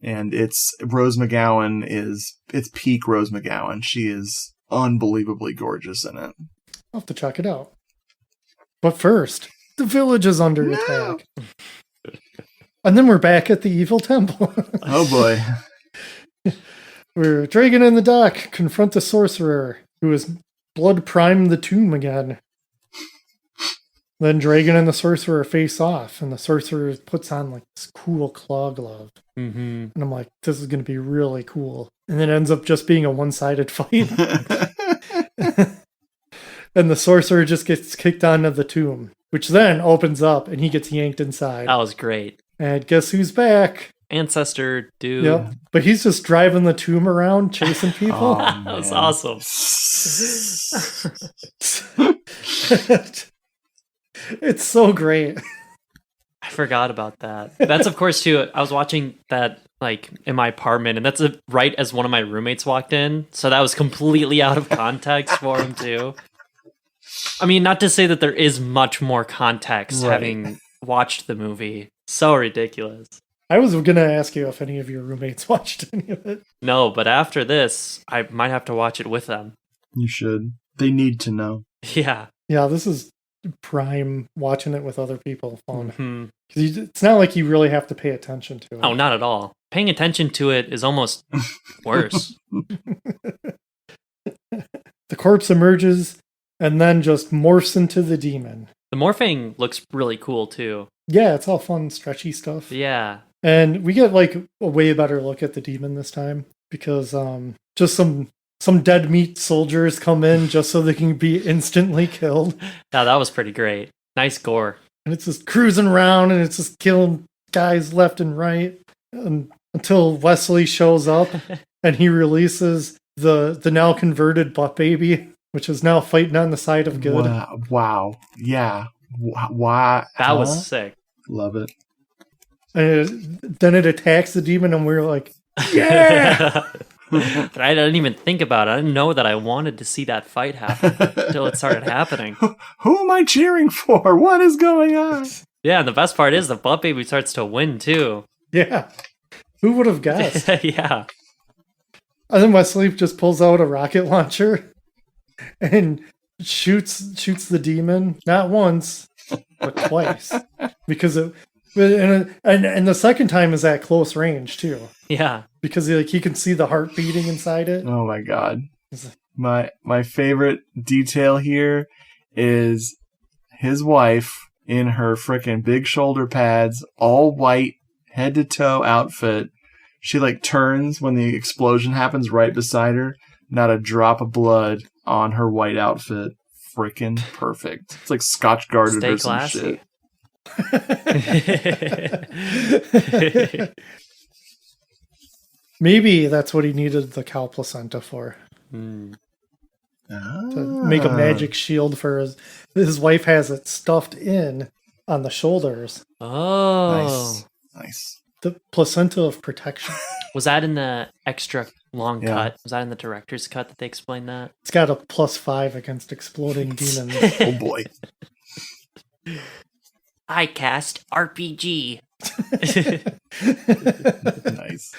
And it's Rose McGowan it's peak Rose McGowan. She is unbelievably gorgeous in it. I'll have to check it out. But first, the village is under attack. And then we're back at the evil temple. Oh boy. Where Dragon and the Doc confront the sorcerer, who has blood primed the tomb again. Then Dragon and the sorcerer face off, and the sorcerer puts on like this cool claw glove. Mm-hmm. And I'm like, this is going to be really cool. And then it ends up just being a one-sided fight. And the sorcerer just gets kicked onto the tomb, which then opens up and he gets yanked inside. That was great. And guess who's back? Ancestor dude. Yep. But he's just driving the tomb around, chasing people. Oh, That was awesome. It's so great. I forgot about that. That's of course too. I was watching that like in my apartment, and that's right as one of my roommates walked in. So that was completely out of context for him too. I mean, not to say that there is much more context Right. having watched the movie. So ridiculous. I was going to ask you if any of your roommates watched any of it. No, but after this, I might have to watch it with them. You should. They need to know. Yeah. Yeah, this is prime watching it with other people fun. Mhm. 'Cause it's not like you really have to pay attention to it. Oh, not at all. Paying attention to it is almost worse. The corpse emerges and then just morphs into the demon. The morphing looks really cool too. Yeah, it's all fun, stretchy stuff. Yeah. And we get like a way better look at the demon this time because just some dead meat soldiers come in just so they can be instantly killed. Yeah, that was pretty great. Nice gore. And it's just cruising around and it's just killing guys left and right until Wesley shows up and he releases the now converted butt baby, which is now fighting on the side of good. Wow. Yeah. Why? That was sick. Love it. And then it attacks the demon and we're like, yeah! But I didn't even think about it. I didn't know that I wanted to see that fight happen until it started happening. Who am I cheering for? What is going on? Yeah, and the best part is the butt baby starts to win too. Yeah. Who would have guessed? Yeah. And then Wesley just pulls out a rocket launcher and shoots the demon, not once, but twice. Because and the second time is at close range too. Yeah. Because he can see the heart beating inside it. Oh my god. My favorite detail here is his wife in her frickin' big shoulder pads, all white, head to toe outfit. She like turns when the explosion happens right beside her. Not a drop of blood on her white outfit. Frickin' perfect. It's like Scotch guarded Stay or some classy. shit. Maybe that's what he needed the cow placenta for. Mm. To make a magic shield for his wife has it stuffed in on the shoulders. Oh. Nice. The placenta of protection. Was that in the extra long Yeah. cut? Was that in the director's cut that they explained that? It's got a +5 against exploding demons. Oh boy. I cast RPG. Nice.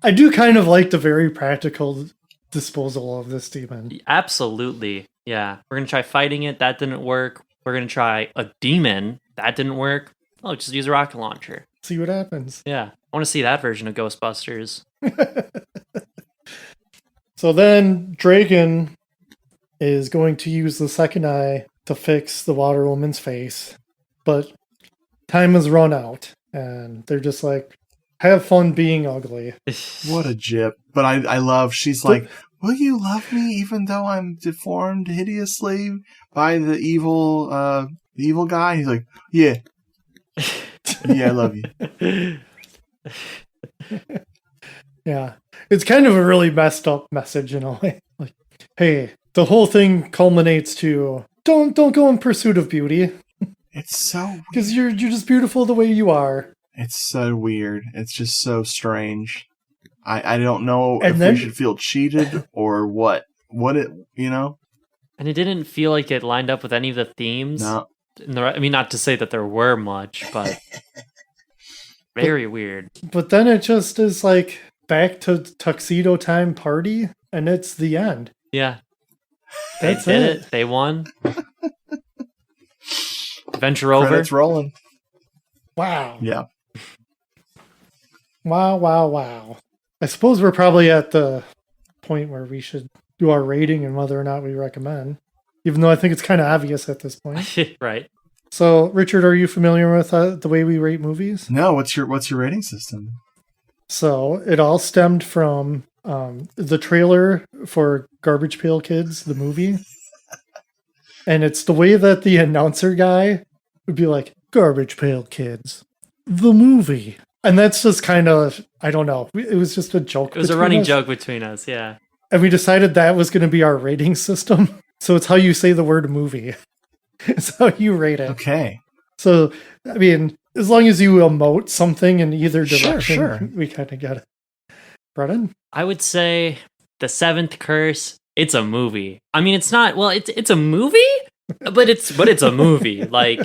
I do kind of like the very practical disposal of this demon. Absolutely. Yeah. We're going to try fighting it. That didn't work. We're going to try a demon. That didn't work. Oh, just use a rocket launcher. See what happens. Yeah. I want to see that version of Ghostbusters. So then Dragon is going to use the second eye to fix the water woman's face. But time has run out. And they're just like, have fun being ugly. What a jip. But I love, she's like, will you love me even though I'm deformed hideously by the evil guy? He's like, yeah. Yeah, I love you. Yeah. It's kind of a really messed up message in a way. Like, hey, the whole thing culminates to don't go in pursuit of beauty. It's so Because you're just beautiful the way you are. It's so weird. It's just so strange. I don't know And if then- we should feel cheated or what. What it, you know? And it didn't feel like it lined up with any of the themes. No. I mean, not to say that there were much, but very weird. But then it just is like back to tuxedo time party, and it's the end. Yeah. That's They did it. it. They won. Adventure over. Credits rolling. Wow. Yeah. Wow. I suppose we're probably at the point where we should do our rating and whether or not we recommend. Even though I think it's kind of obvious at this point. Right. So, Richard, are you familiar with the way we rate movies? No, what's your rating system? So, it all stemmed from the trailer for Garbage Pail Kids, the movie. And it's the way that the announcer guy would be like, Garbage Pail Kids, the movie. And that's just kind of, I don't know. It was just a joke. It was a between running us. joke between us. Yeah. And we decided that was going to be our rating system. So it's how you say the word movie. It's how you rate it. Okay. So, I mean, as long as you emote something in either Sure, direction, sure. we kind of get it. Brennan? I would say The Seventh Curse. It's a movie. I mean, it's not. Well, it's a movie, but it's a movie. Like,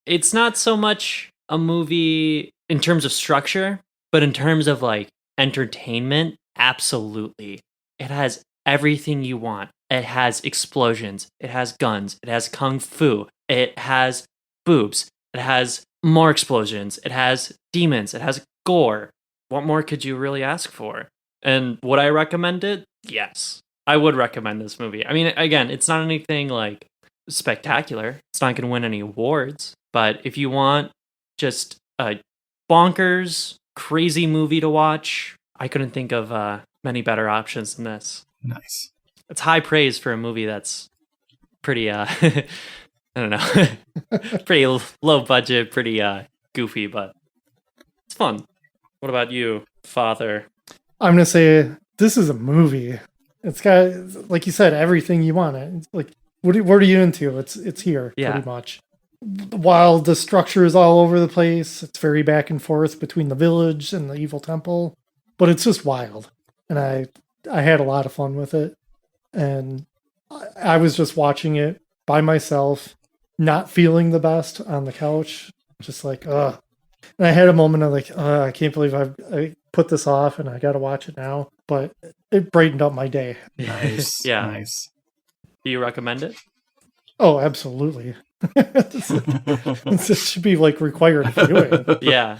it's not so much a movie in terms of structure, but in terms of like entertainment. Absolutely, it has everything you want. It has explosions. It has guns. It has kung fu. It has boobs. It has more explosions. It has demons. It has gore. What more could you really ask for? And would I recommend it? Yes. I would recommend this movie. I mean, again, it's not anything like spectacular. It's not going to win any awards. But if you want just a bonkers, crazy movie to watch, I couldn't think of many better options than this. Nice. It's high praise for a movie that's pretty, I don't know, pretty low budget, pretty goofy, but it's fun. What about you, Father? I'm going to say this is a movie. It's got, like you said, everything you want. It's like, what are you into? It's here, Yeah. pretty much. While the structure is all over the place, it's very back and forth between the village and the evil temple, but it's just wild. And I had a lot of fun with it. And I was just watching it by myself, not feeling the best on the couch, just like, ugh. And I had a moment of like, I can't believe I put this off and I got to watch it now. But it brightened up my day. Nice. Yeah. Nice. Do you recommend it? Oh, absolutely. This should be like required viewing. Yeah.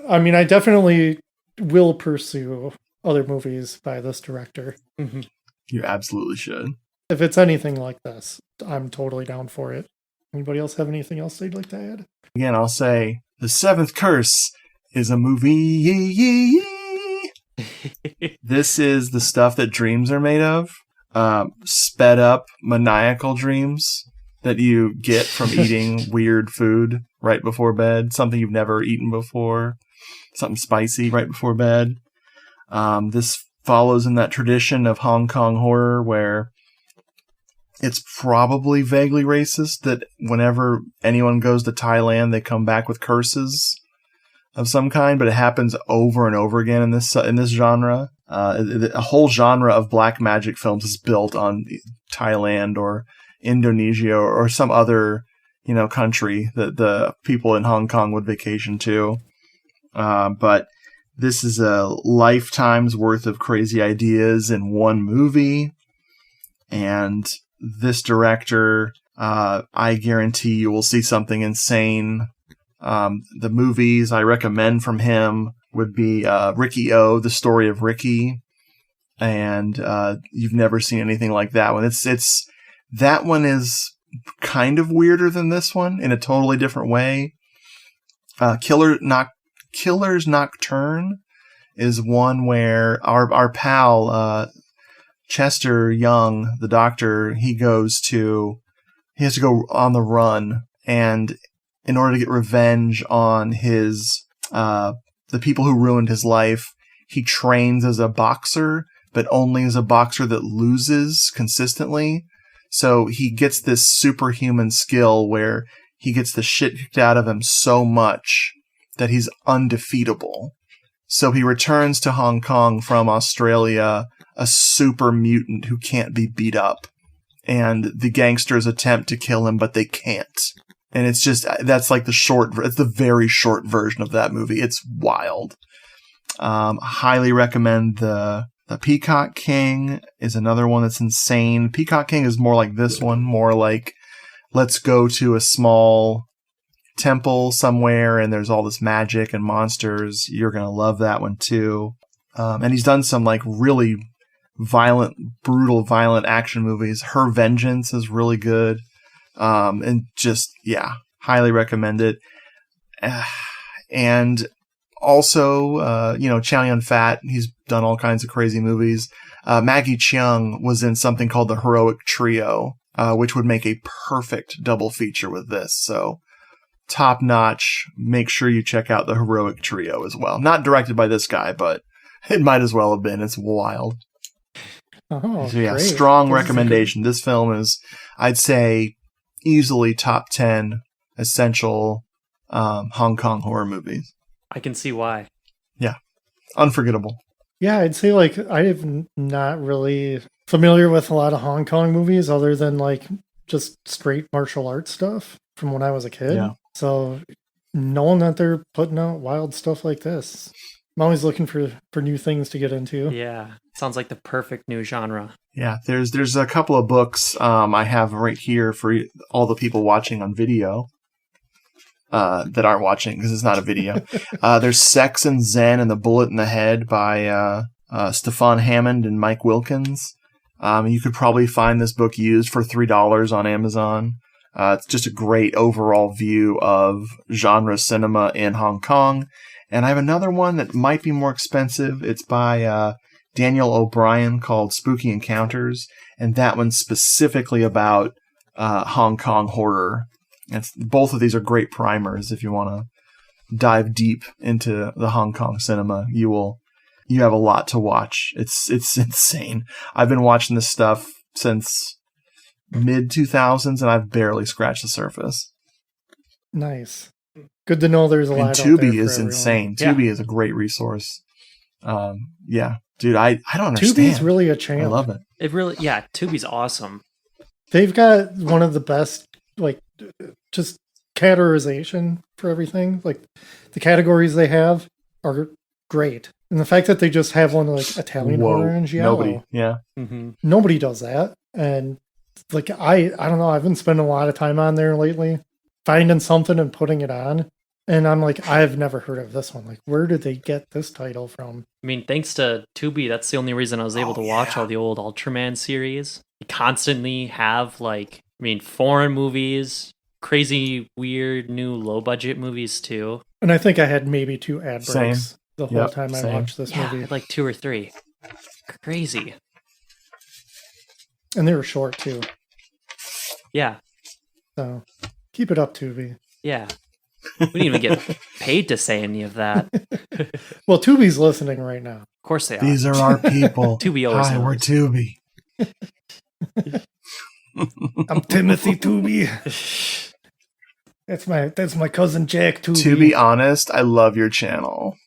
I mean, I definitely will pursue other movies by this director. You absolutely should. If it's anything like this, I'm totally down for it. Anybody else have anything else they'd like to add? Again, I'll say The Seventh Curse is a movie. This is the stuff that dreams are made of. Sped up maniacal dreams that you get from eating weird food right before bed. Something you've never eaten before. Something spicy right before bed. This follows in that tradition of Hong Kong horror where it's probably vaguely racist that whenever anyone goes to Thailand, they come back with curses of some kind, but it happens over and over again in this genre. A whole genre of black magic films is built on Thailand or Indonesia or some other country that the people in Hong Kong would vacation to. But this is a lifetime's worth of crazy ideas in one movie. And this director, I guarantee you will see something insane. The movies I recommend from him would be Ricky O, The Story of Ricky. And you've never seen anything like that one. That one is kind of weirder than this one in a totally different way. Killer's Nocturne is one where our pal Chester Young, the doctor, he has to go on the run, and in order to get revenge on the people who ruined his life, he trains as a boxer, but only as a boxer that loses consistently. So he gets this superhuman skill where he gets the shit kicked out of him so much that he's undefeatable. So he returns to Hong Kong from Australia, a super mutant who can't be beat up. And the gangsters attempt to kill him, but they can't. And that's like it's the very short version of that movie. It's wild. Highly recommend the Peacock King is another one that's insane. Peacock King is more like this one, more like, let's go to a small temple somewhere and there's all this magic and monsters. You're going to love that one too. And he's done some like really brutal, violent action movies. Her Vengeance is really good. And just, yeah, highly recommend it. And also, Chow Yun-fat, he's done all kinds of crazy movies. Maggie Cheung was in something called The Heroic Trio, which would make a perfect double feature with this. So, top notch. Make sure you check out The Heroic Trio as well. Not directed by this guy, but it might as well have been. It's wild. Oh, so yeah, great. strong recommendation. This film is, I'd say, easily top 10 essential Hong Kong horror movies. I can see why. Yeah. Unforgettable. Yeah, I'd say like I'm not really familiar with a lot of Hong Kong movies other than like just straight martial arts stuff from when I was a kid. Yeah. So knowing that they're putting out wild stuff like this, I'm always looking for new things to get into. Yeah. Sounds like the perfect new genre. Yeah, there's a couple of books I have right here for all the people watching on video. That aren't watching because it's not a video. There's Sex and Zen and the Bullet in the Head by Stefan Hammond and Mike Wilkins. You could probably find this book used for $3 on Amazon. It's just a great overall view of genre cinema in Hong Kong. And I have another one that might be more expensive. It's by Daniel O'Brien called Spooky Encounters. And that one's specifically about Hong Kong horror. Both of these are great primers if you want to dive deep into the Hong Kong cinema. You have a lot to watch. It's insane. I've been watching this stuff since mid-2000s and I've barely scratched the surface. Nice. Good to know there's a lot out Tubi there is for insane. Yeah. Tubi is a great resource. Yeah, dude, I don't understand. Tubi's really a champ. I love it. Tubi's awesome. They've got one of the best, like, just categorization for everything. Like, the categories they have are great. And the fact that they just have one like Italian horror and giallo. Nobody. Yeah. Mm-hmm. Nobody does that. And like, I don't know, I've been spending a lot of time on there lately, finding something and putting it on. And I'm like, I've never heard of this one. Like, where did they get this title from? I mean, thanks to Tubi, that's the only reason I was able to watch all the old Ultraman series. You constantly have, like, foreign movies, crazy, weird, new, low-budget movies, too. And I think I had maybe 2 ad breaks Same. the whole time I watched this Yeah, I movie. had like 2 or 3. Crazy. And they were short, too. Yeah. So, keep it up, Tubi. Yeah. We didn't even get paid to say any of that. Well, Tubi's listening right now. Of course they are. These are our people. Tubi always Hi, knows. we're Tubi. I'm Timothy Tubi. That's my cousin Jack Tubi. To be honest, I love your channel.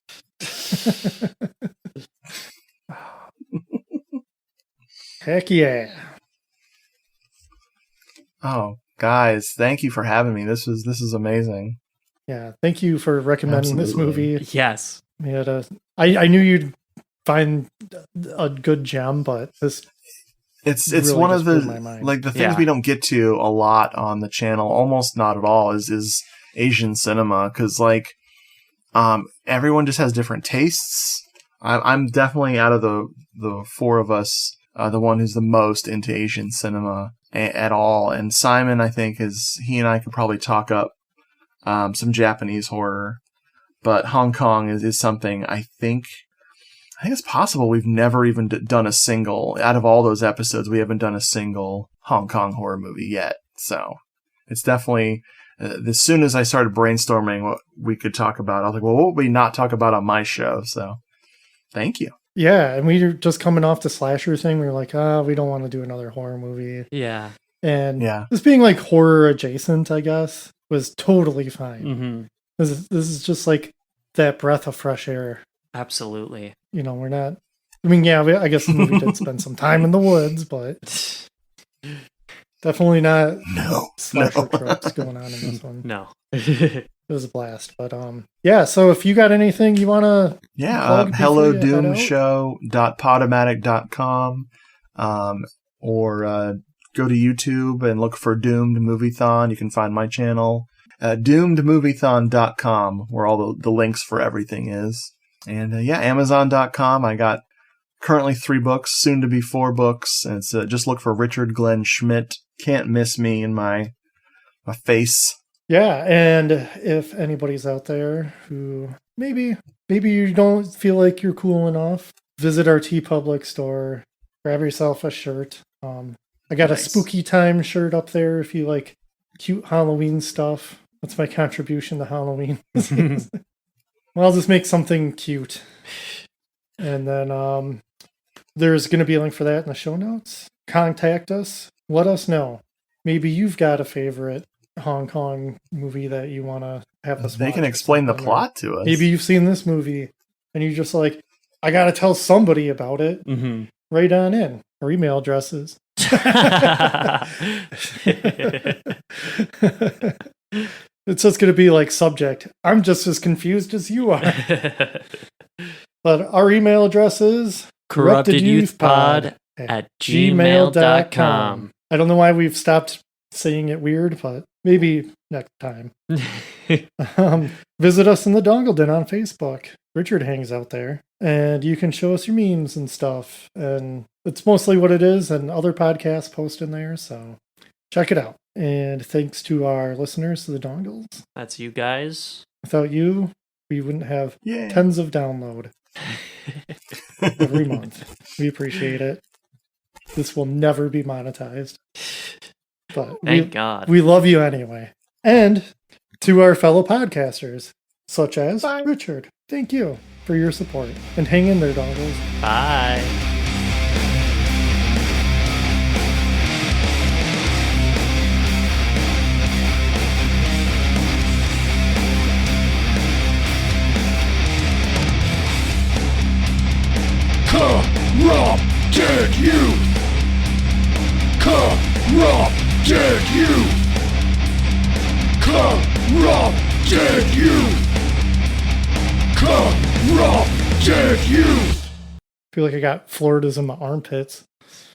Heck yeah. Oh, guys, thank you for having me. This is amazing. Yeah, thank you for recommending this Absolutely. movie. Yes. We had I knew you'd find a good gem, but this It's really one just of blew the my mind. like the things Yeah. we don't get to a lot on the channel, almost not at all, is Asian cinema, because like everyone just has different tastes. I'm definitely out of the four of us the one who's the most into Asian cinema at all, and Simon, I think, he and I could probably talk up some Japanese horror, but Hong Kong is something I think it's possible we've never even done a single, out of all those episodes, we haven't done a single Hong Kong horror movie yet. So it's definitely, as soon as I started brainstorming what we could talk about, I was like, well, what would we not talk about on my show? So thank you. Yeah, and we were just coming off the slasher thing. We were like, we don't want to do another horror movie. Yeah. And Yeah. this being like horror adjacent, I guess, was totally fine. Mm-hmm. This is just like that breath of fresh air. Absolutely. You know, we're not. I mean, yeah, I guess the movie did spend some time in the woods, but definitely not slasher tropes going on in this one. No. It was a blast. But yeah, so if you got anything you want to plug before you head out? hellodoomshow.podomatic.com or go to YouTube and look for Doomed Moviethon. You can find my channel. doomedmoviethon.com, where all the links for everything is. And Amazon.com. I got currently 3 books, soon to be 4 books. And it's just look for Richard Glenn Schmidt. Can't miss me in my face. Yeah, and if anybody's out there who maybe you don't feel like you're cool enough, visit our TeePublic store, grab yourself a shirt. I got a Spooky Time shirt up there if you like cute Halloween stuff. That's my contribution to Halloween. Well, I'll just make something cute. And then there's going to be a link for that in the show notes. Contact us. Let us know. Maybe you've got a favorite Hong Kong movie that you want to have us watch. They can explain the plot to us. Maybe you've seen this movie and you're just like, I got to tell somebody about it. Mm-hmm. Right on in. Our email addresses. It's just going to be like subject. I'm just as confused as you are. But our email address is corruptedyouthpod@gmail.com. I don't know why we've stopped saying it weird, but maybe next time. Visit us in the Dongle Den on Facebook. Richard hangs out there, and you can show us your memes and stuff. And it's mostly what it is, and other podcasts post in there. So check it out. And thanks to our listeners to the Dongles. That's you guys. Without you, we wouldn't have tens of download every month. We appreciate it. This will never be monetized. But Thank God. We love you anyway. And to our fellow podcasters, such as Richard, thank you for your support. And hang in there, Dongles. Bye. Corrupted youth! Corrupted youth! Corrupted youth! Corrupted youth! I feel like I got Floridas in my armpits.